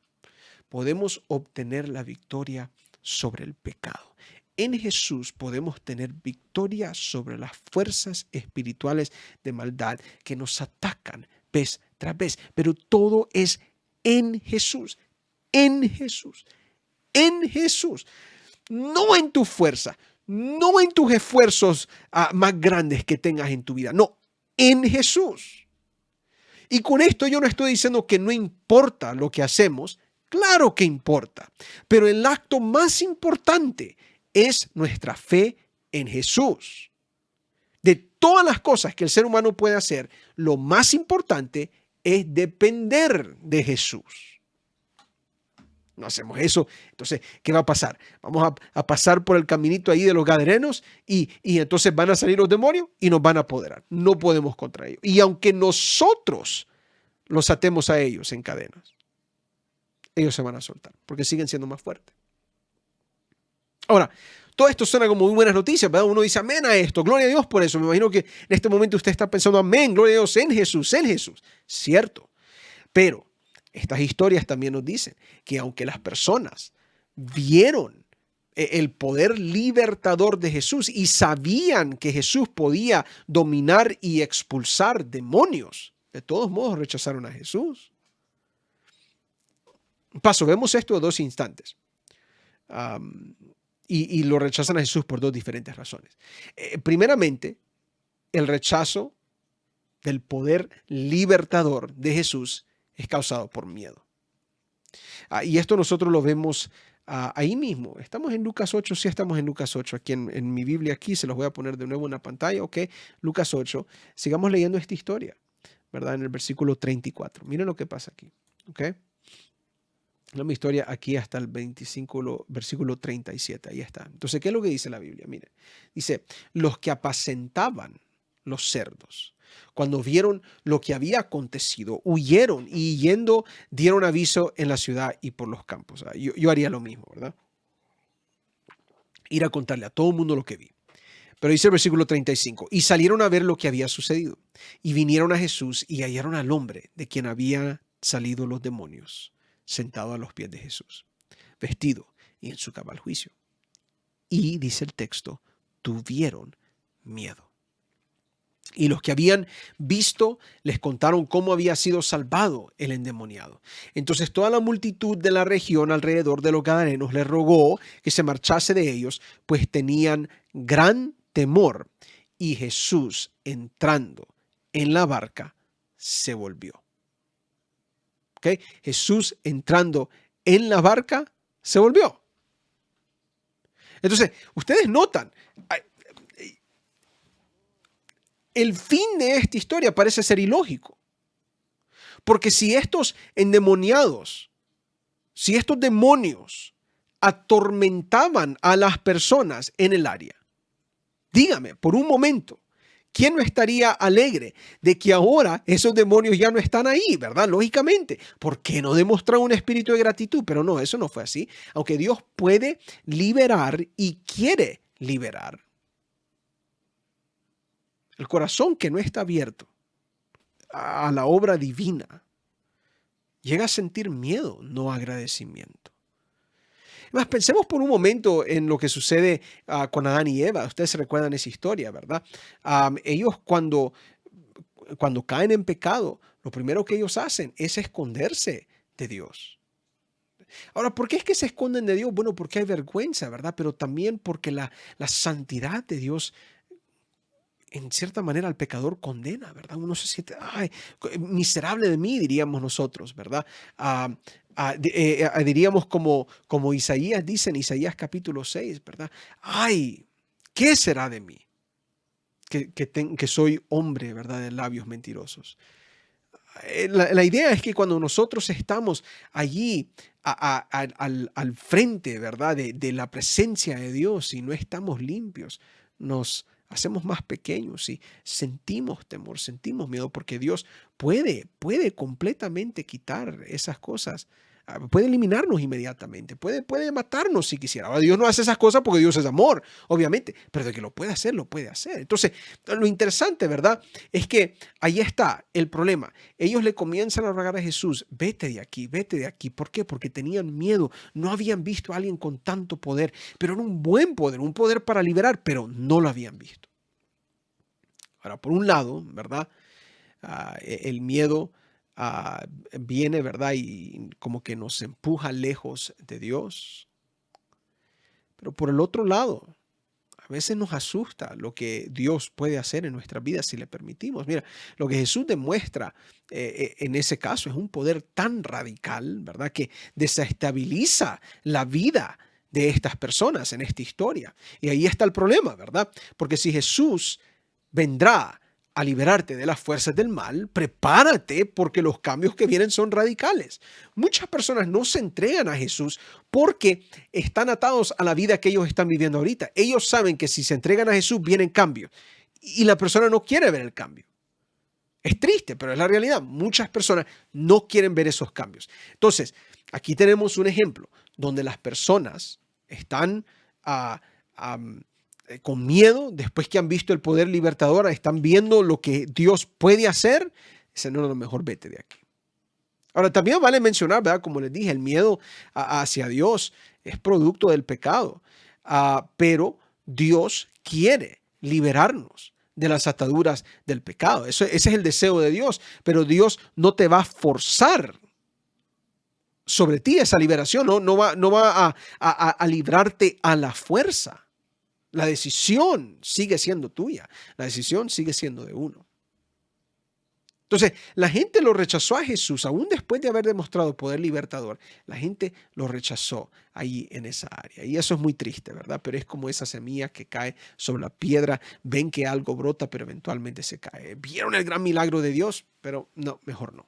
Podemos obtener la victoria sobre el pecado. En Jesús podemos tener victoria sobre las fuerzas espirituales de maldad que nos atacan vez tras vez. Pero todo es en Jesús, en Jesús, en Jesús. No en tu fuerza, no en tus esfuerzos más grandes que tengas en tu vida. No, en Jesús. Y con esto yo no estoy diciendo que no importa lo que hacemos. Claro que importa, pero el acto más importante es nuestra fe en Jesús. De todas las cosas que el ser humano puede hacer, lo más importante es depender de Jesús. No hacemos eso, entonces, ¿qué va a pasar? Vamos a pasar por el caminito ahí de los gadarenos y entonces van a salir los demonios y nos van a apoderar. No podemos contra ellos. Y aunque nosotros los atemos a ellos en cadenas, ellos se van a soltar porque siguen siendo más fuertes. Ahora, todo esto suena como muy buenas noticias, ¿verdad? Uno dice amén a esto, gloria a Dios por eso. Me imagino que en este momento usted está pensando amén, gloria a Dios en Jesús, en Jesús. Cierto, pero estas historias también nos dicen que aunque las personas vieron el poder libertador de Jesús y sabían que Jesús podía dominar y expulsar demonios, de todos modos rechazaron a Jesús. Paso, vemos esto en dos instantes. Y lo rechazan a Jesús por dos diferentes razones. Primeramente, el rechazo del poder libertador de Jesús es causado por miedo. Y esto nosotros lo vemos ahí mismo. Estamos en Lucas 8, sí estamos en Lucas 8. Aquí en mi Biblia, aquí se los voy a poner de nuevo en la pantalla. Ok, Lucas 8. Sigamos leyendo esta historia, ¿verdad? En el versículo 34. Miren lo que pasa aquí. Ok. mi historia aquí hasta el 25, versículo 37. Ahí está. Entonces, ¿qué es lo que dice la Biblia? Mire, dice, los que apacentaban los cerdos, cuando vieron lo que había acontecido, huyeron y yendo dieron aviso en la ciudad y por los campos. Yo haría lo mismo, ¿verdad? Ir a contarle a todo el mundo lo que vi. Pero dice el versículo 35, y salieron a ver lo que había sucedido, y vinieron a Jesús y hallaron al hombre de quien habían salido los demonios, sentado a los pies de Jesús, vestido y en su cabal juicio. Y, dice el texto, tuvieron miedo. Y los que habían visto les contaron cómo había sido salvado el endemoniado. Entonces toda la multitud de la región alrededor de los gadarenos le rogó que se marchase de ellos, pues tenían gran temor. Y Jesús, entrando en la barca, se volvió. ¿Okay? Jesús, entrando en la barca, se volvió. Entonces, ustedes notan, el fin de esta historia parece ser ilógico. Porque si estos endemoniados, si estos demonios atormentaban a las personas en el área, dígame, por un momento, ¿quién no estaría alegre de que ahora esos demonios ya no están ahí, verdad? Lógicamente, ¿por qué no demostrar un espíritu de gratitud? Pero no, eso no fue así. Aunque Dios puede liberar y quiere liberar, el corazón que no está abierto a la obra divina llega a sentir miedo, no agradecimiento. Más, pensemos por un momento en lo que sucede con Adán y Eva. Ustedes se recuerdan esa historia, ¿verdad? Ellos cuando caen en pecado, lo primero que ellos hacen es esconderse de Dios. Ahora, ¿por qué es que se esconden de Dios? Bueno, porque hay vergüenza, ¿verdad? Pero también porque la santidad de Dios, en cierta manera, al pecador condena, ¿verdad? Uno se siente, ay, miserable de mí, diríamos nosotros, ¿verdad? Diríamos como Isaías dice en Isaías capítulo 6, ¿verdad? Ay, ¿qué será de mí? Que soy hombre, ¿verdad? De labios mentirosos. La idea es que cuando nosotros estamos allí al frente, ¿verdad? De la presencia de Dios y no estamos limpios, nos hacemos más pequeños y sentimos temor, sentimos miedo, porque Dios puede completamente quitar esas cosas. Puede eliminarnos inmediatamente, puede matarnos si quisiera. Ahora, Dios no hace esas cosas porque Dios es amor, obviamente, pero de que lo puede hacer, lo puede hacer. Entonces, lo interesante, ¿verdad? Es que ahí está el problema. Ellos le comienzan a rogar a Jesús, vete de aquí, vete de aquí. ¿Por qué? Porque tenían miedo, no habían visto a alguien con tanto poder, pero era un buen poder, un poder para liberar, pero no lo habían visto. Ahora, por un lado, ¿verdad? El miedo viene, ¿verdad? Y como que nos empuja lejos de Dios. Pero por el otro lado, a veces nos asusta lo que Dios puede hacer en nuestras vidas si le permitimos. Mira, lo que Jesús demuestra en ese caso es un poder tan radical, ¿verdad? Que desestabiliza la vida de estas personas en esta historia. Y ahí está el problema, ¿verdad? Porque si Jesús vendrá a liberarte de las fuerzas del mal, prepárate porque los cambios que vienen son radicales. Muchas personas no se entregan a Jesús porque están atados a la vida que ellos están viviendo ahorita. Ellos saben que si se entregan a Jesús vienen cambios y la persona no quiere ver el cambio. Es triste, pero es la realidad. Muchas personas no quieren ver esos cambios. Entonces, aquí tenemos un ejemplo donde las personas están con miedo, después que han visto el poder libertador, están viendo lo que Dios puede hacer. Dicen, no, mejor vete de aquí. Ahora, también vale mencionar, ¿verdad? Como les dije, el miedo hacia Dios es producto del pecado, pero Dios quiere liberarnos de las ataduras del pecado. Ese es el deseo de Dios, pero Dios no te va a forzar sobre ti esa liberación, no va a librarte a la fuerza. La decisión sigue siendo tuya. La decisión sigue siendo de uno. Entonces, la gente lo rechazó a Jesús, aún después de haber demostrado poder libertador. La gente lo rechazó ahí en esa área. Y eso es muy triste, ¿verdad? Pero es como esa semilla que cae sobre la piedra. Ven que algo brota, pero eventualmente se cae. Vieron el gran milagro de Dios, pero no, mejor no.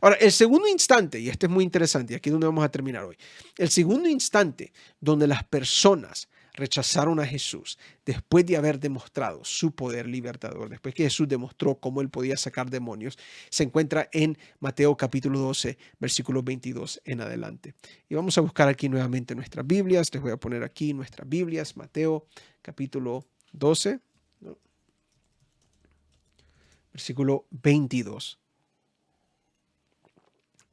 Ahora, el segundo instante, y este es muy interesante, y aquí es donde vamos a terminar hoy, el segundo instante donde las personas rechazaron a Jesús después de haber demostrado su poder libertador, después que Jesús demostró cómo él podía sacar demonios, se encuentra en Mateo capítulo 12, versículos 22 en adelante. Y vamos a buscar aquí nuevamente nuestras Biblias, les voy a poner aquí nuestras Biblias, Mateo capítulo 12, ¿no? Versículo 22.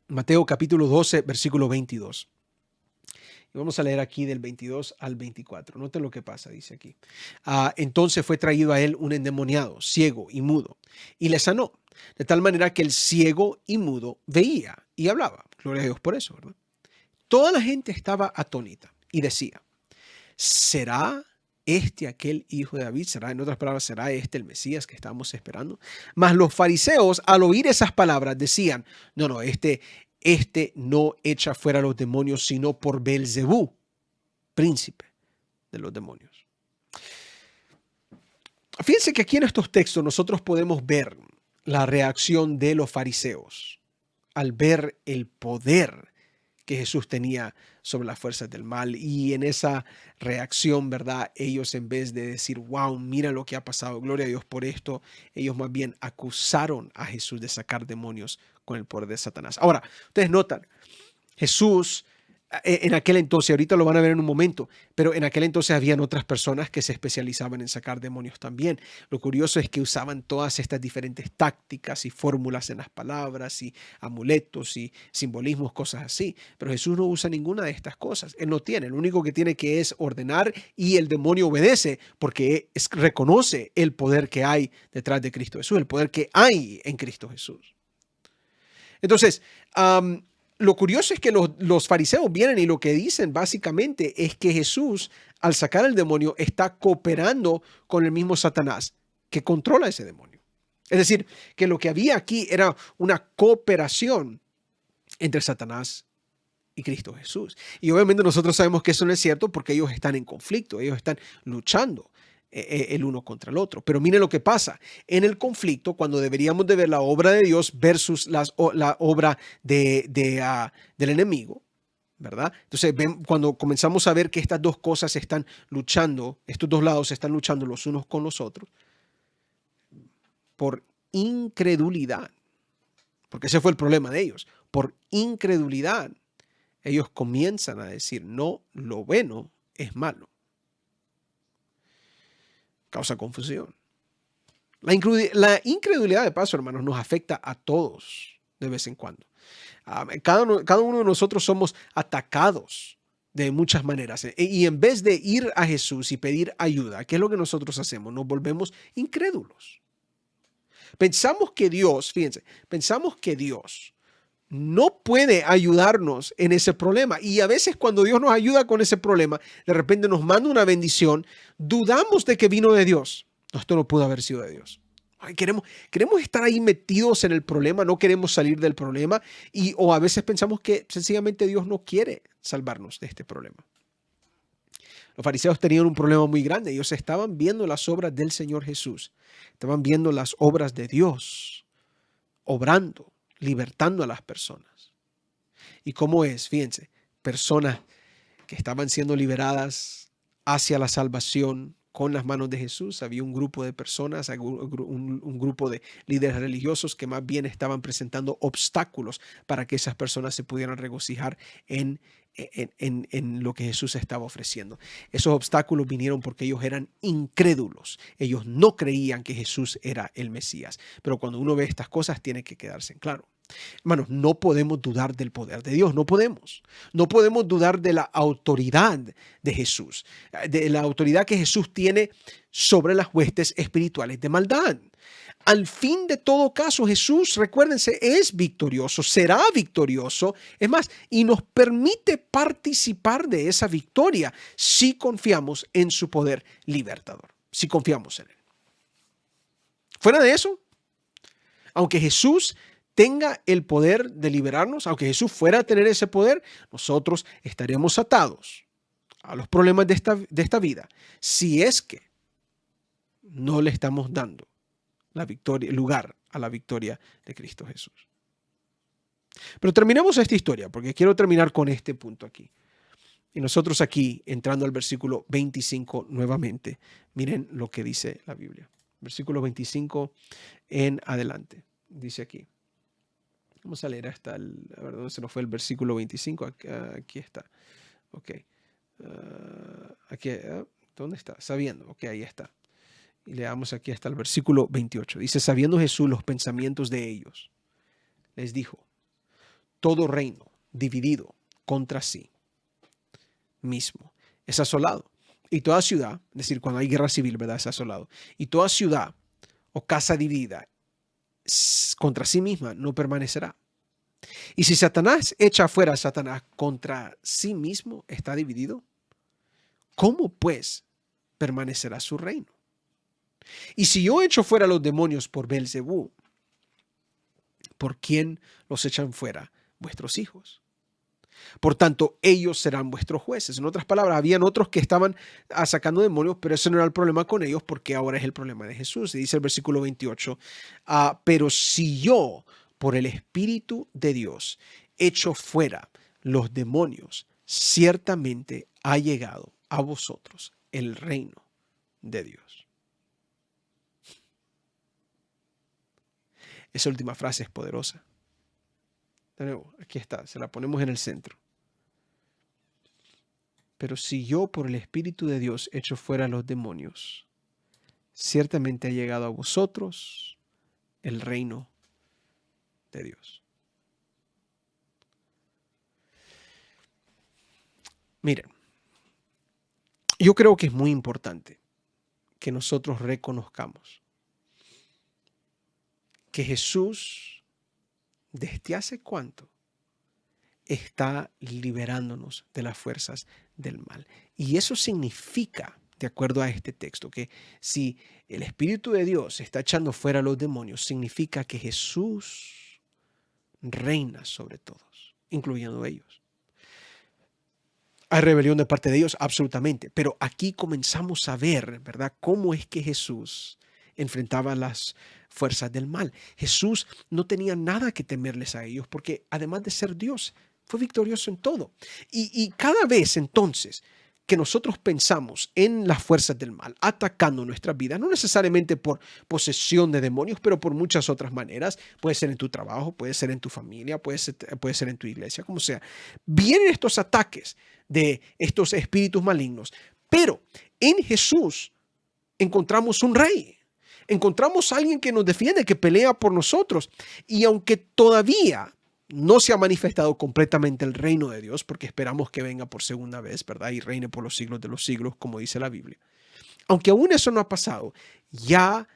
Mateo capítulo 12, versículo 22. Y vamos a leer aquí del 22 al 24. Note lo que pasa, dice aquí. Entonces fue traído a él un endemoniado, ciego y mudo, y le sanó, de tal manera que el ciego y mudo veía y hablaba. Gloria a Dios por eso, ¿verdad? Toda la gente estaba atónita y decía, ¿será este aquel hijo de David? ¿Será, en otras palabras, será este el Mesías que estamos esperando? Mas los fariseos, al oír esas palabras, decían, no, este no echa fuera los demonios, sino por Beelzebú, príncipe de los demonios. Fíjense que aquí en estos textos nosotros podemos ver la reacción de los fariseos al ver el poder que Jesús tenía sobre las fuerzas del mal, y en esa reacción, ¿verdad? Ellos, en vez de decir, wow, mira lo que ha pasado, gloria a Dios por esto, ellos más bien acusaron a Jesús de sacar demonios con el poder de Satanás. Ahora, ustedes notan, Jesús en aquel entonces, ahorita lo van a ver en un momento, pero en aquel entonces habían otras personas que se especializaban en sacar demonios también. Lo curioso es que usaban todas estas diferentes tácticas y fórmulas en las palabras y amuletos y simbolismos, cosas así. Pero Jesús no usa ninguna de estas cosas. Él no tiene. Lo único que tiene que es ordenar, y el demonio obedece porque reconoce el poder que hay detrás de Cristo Jesús, el poder que hay en Cristo Jesús. Entonces, lo curioso es que los fariseos vienen y lo que dicen básicamente es que Jesús, al sacar el demonio, está cooperando con el mismo Satanás que controla ese demonio. Es decir, que lo que había aquí era una cooperación entre Satanás y Cristo Jesús. Y obviamente nosotros sabemos que eso no es cierto porque ellos están en conflicto, ellos están luchando el uno contra el otro. Pero miren lo que pasa en el conflicto, cuando deberíamos de ver la obra de Dios versus la obra del enemigo, ¿verdad? Entonces, cuando comenzamos a ver que estas dos cosas están luchando, estos dos lados están luchando los unos con los otros, por incredulidad, porque ese fue el problema de ellos, por incredulidad, ellos comienzan a decir, no, lo bueno es malo. Causa confusión. La incredulidad, de paso, hermanos, nos afecta a todos de vez en cuando. Cada uno de nosotros somos atacados de muchas maneras. Y en vez de ir a Jesús y pedir ayuda, ¿qué es lo que nosotros hacemos? Nos volvemos incrédulos. Pensamos que Dios, fíjense, pensamos que Dios no puede ayudarnos en ese problema. Y a veces cuando Dios nos ayuda con ese problema, de repente nos manda una bendición, dudamos de que vino de Dios. No, esto no pudo haber sido de Dios. Ay, queremos estar ahí metidos en el problema, no queremos salir del problema, o a veces pensamos que sencillamente Dios no quiere salvarnos de este problema. Los fariseos tenían un problema muy grande. Ellos estaban viendo las obras del Señor Jesús. Estaban viendo las obras de Dios, obrando, libertando a las personas. ¿Y cómo es? Fíjense, personas que estaban siendo liberadas hacia la salvación con las manos de Jesús. Había un grupo de personas, un grupo de líderes religiosos que más bien estaban presentando obstáculos para que esas personas se pudieran regocijar en lo que Jesús estaba ofreciendo. Esos obstáculos vinieron porque ellos eran incrédulos. Ellos no creían que Jesús era el Mesías. Pero cuando uno ve estas cosas, tiene que quedarse en claro. Hermanos, no podemos dudar del poder de Dios, no podemos. No podemos dudar de la autoridad de Jesús, de la autoridad que Jesús tiene sobre las huestes espirituales de maldad. Al fin de todo caso, Jesús, recuérdense, es victorioso, será victorioso, es más, y nos permite participar de esa victoria si confiamos en su poder libertador, si confiamos en él. Fuera de eso, aunque Jesús tenga el poder de liberarnos, aunque Jesús fuera a tener ese poder, nosotros estaremos atados a los problemas de esta vida si es que no le estamos dando la victoria, lugar a la victoria de Cristo Jesús. Pero terminemos esta historia, porque quiero terminar con este punto aquí. Y nosotros aquí, entrando al versículo 25 nuevamente, miren lo que dice la Biblia. Versículo 25 en adelante. Dice aquí. Vamos a leer hasta a ver, ¿dónde se nos fue el versículo 25? Aquí está. Ok. Aquí, ¿dónde está? Sabiendo. Ok, ahí está. Y leamos aquí hasta el versículo 28. Dice, sabiendo Jesús los pensamientos de ellos, les dijo, todo reino dividido contra sí mismo es asolado. Y toda ciudad, es decir, cuando hay guerra civil, ¿verdad? Es asolado. Y toda ciudad o casa dividida contra sí misma no permanecerá. Y si Satanás echa fuera a Satanás contra sí mismo, está dividido. ¿Cómo pues permanecerá su reino? Y si yo echo fuera a los demonios por Belzebú, ¿por quién los echan fuera vuestros hijos? Por tanto, ellos serán vuestros jueces. En otras palabras, habían otros que estaban sacando demonios, pero ese no era el problema con ellos, porque ahora es el problema de Jesús. Y dice el versículo 28, pero si yo, por el Espíritu de Dios, echo fuera los demonios, ciertamente ha llegado a vosotros el reino de Dios. Esa última frase es poderosa. De nuevo, aquí está, se la ponemos en el centro. Pero si yo por el Espíritu de Dios echo fuera los demonios, ciertamente ha llegado a vosotros el reino de Dios. Miren, yo creo que es muy importante que nosotros reconozcamos que Jesús, ¿desde hace cuánto está liberándonos de las fuerzas del mal? Y eso significa, de acuerdo a este texto, que si el Espíritu de Dios está echando fuera a los demonios, significa que Jesús reina sobre todos, incluyendo ellos. ¿Hay rebelión de parte de ellos? Absolutamente. Pero aquí comenzamos a ver, ¿verdad?, cómo es que Jesús enfrentaba las fuerzas del mal. Jesús no tenía nada que temerles a ellos porque además de ser Dios, fue victorioso en todo. Y cada vez entonces que nosotros pensamos en las fuerzas del mal atacando nuestras vidas, no necesariamente por posesión de demonios, pero por muchas otras maneras, puede ser en tu trabajo, puede ser en tu familia, puede ser en tu iglesia, como sea, vienen estos ataques de estos espíritus malignos, pero en Jesús encontramos un rey. Encontramos a alguien que nos defiende, que pelea por nosotros. Y aunque todavía no se ha manifestado completamente el reino de Dios, porque esperamos que venga por segunda vez, ¿verdad? Y reine por los siglos de los siglos, como dice la Biblia. Aunque aún eso no ha pasado, ya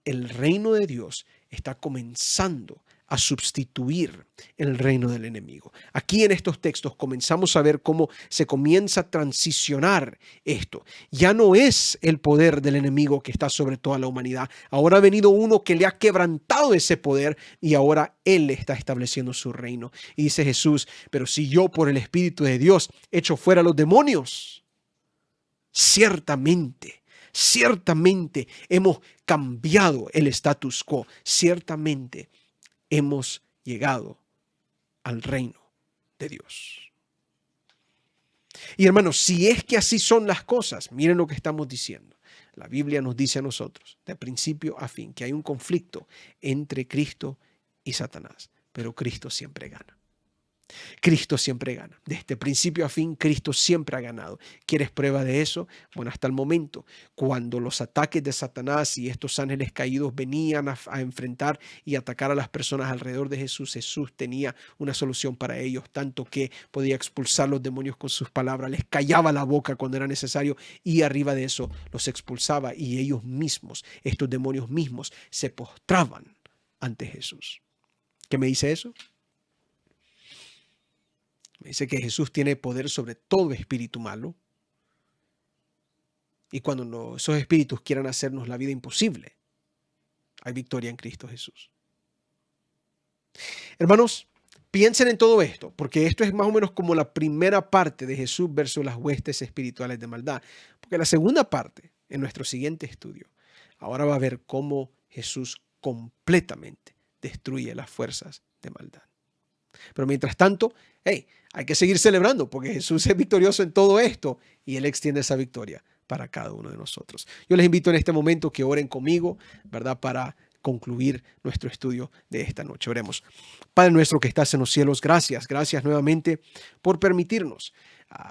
el reino de Dios está comenzando a sustituir el reino del enemigo. Aquí en estos textos comenzamos a ver cómo se comienza a transicionar esto. Ya no es el poder del enemigo que está sobre toda la humanidad. Ahora ha venido uno que le ha quebrantado ese poder y ahora él está estableciendo su reino. Y dice Jesús, pero si yo por el Espíritu de Dios echo fuera los demonios, ciertamente hemos cambiado el status quo. Ciertamente hemos llegado al reino de Dios. Y hermanos, si es que así son las cosas, miren lo que estamos diciendo. La Biblia nos dice a nosotros, de principio a fin, que hay un conflicto entre Cristo y Satanás, pero Cristo siempre gana. Cristo siempre gana. Desde principio a fin, Cristo siempre ha ganado. ¿Quieres prueba de eso? Bueno, hasta el momento, cuando los ataques de Satanás y estos ángeles caídos venían a enfrentar y atacar a las personas alrededor de Jesús, Jesús tenía una solución para ellos, tanto que podía expulsar los demonios con sus palabras, les callaba la boca cuando era necesario y arriba de eso los expulsaba y ellos mismos, estos demonios mismos, se postraban ante Jesús. ¿Qué me dice eso? Me dice que Jesús tiene poder sobre todo espíritu malo. Y cuando esos espíritus quieran hacernos la vida imposible, hay victoria en Cristo Jesús. Hermanos, piensen en todo esto, porque esto es más o menos como la primera parte de Jesús versus las huestes espirituales de maldad. Porque la segunda parte, en nuestro siguiente estudio, ahora va a ver cómo Jesús completamente destruye las fuerzas de maldad. Pero mientras tanto, hey, hay que seguir celebrando porque Jesús es victorioso en todo esto y Él extiende esa victoria para cada uno de nosotros. Yo les invito en este momento que oren conmigo, ¿verdad? Para concluir nuestro estudio de esta noche. Oremos. Padre nuestro que estás en los cielos, gracias nuevamente por permitirnos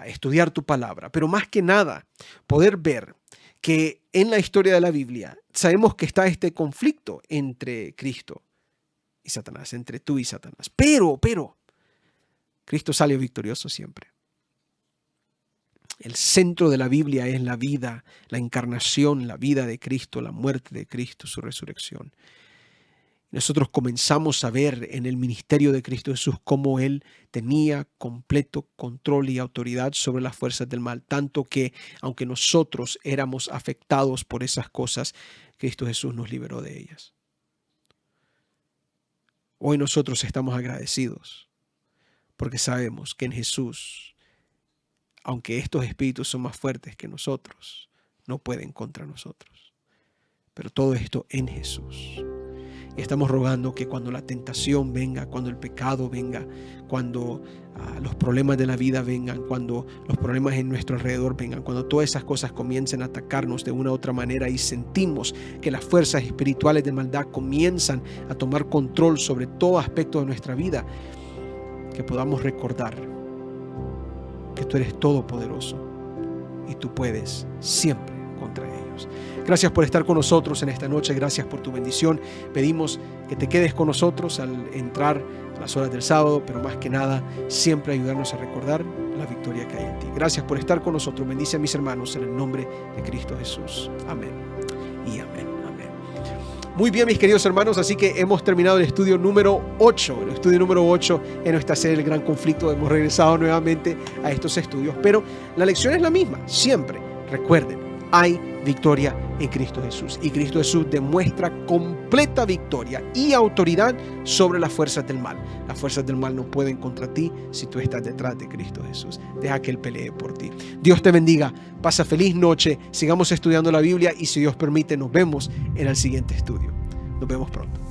estudiar tu palabra, pero más que nada poder ver que en la historia de la Biblia sabemos que está este conflicto entre Cristo y Satanás, entre tú y Satanás. Pero, Cristo salió victorioso siempre. El centro de la Biblia es la vida, la encarnación, la vida de Cristo, la muerte de Cristo, su resurrección. Nosotros comenzamos a ver en el ministerio de Cristo Jesús cómo Él tenía completo control y autoridad sobre las fuerzas del mal, tanto que aunque nosotros éramos afectados por esas cosas, Cristo Jesús nos liberó de ellas. Hoy nosotros estamos agradecidos porque sabemos que en Jesús, aunque estos espíritus son más fuertes que nosotros, no pueden contra nosotros. Pero todo esto en Jesús. Y estamos rogando que cuando la tentación venga, cuando el pecado venga, cuando los problemas de la vida vengan, cuando los problemas en nuestro alrededor vengan, cuando todas esas cosas comiencen a atacarnos de una u otra manera y sentimos que las fuerzas espirituales de maldad comienzan a tomar control sobre todo aspecto de nuestra vida, que podamos recordar que tú eres todopoderoso y tú puedes siempre contra ellos. Gracias por estar con nosotros en esta noche. Gracias por tu bendición. Pedimos que te quedes con nosotros al entrar a las horas del sábado, pero más que nada, siempre ayudarnos a recordar la victoria que hay en ti. Gracias por estar con nosotros. Bendice a mis hermanos en el nombre de Cristo Jesús. Amén y amén. Muy bien, mis queridos hermanos, así que hemos terminado el estudio número 8. El estudio número 8 en nuestra serie El Gran Conflicto. Hemos regresado nuevamente a estos estudios, pero la lección es la misma. Siempre, recuerden, hay victoria en Cristo Jesús. Y Cristo Jesús demuestra completa victoria y autoridad sobre las fuerzas del mal. Las fuerzas del mal no pueden contra ti si tú estás detrás de Cristo Jesús. Deja que Él pelee por ti. Dios te bendiga. Pasa feliz noche. Sigamos estudiando la Biblia y si Dios permite, nos vemos en el siguiente estudio. Nos vemos pronto.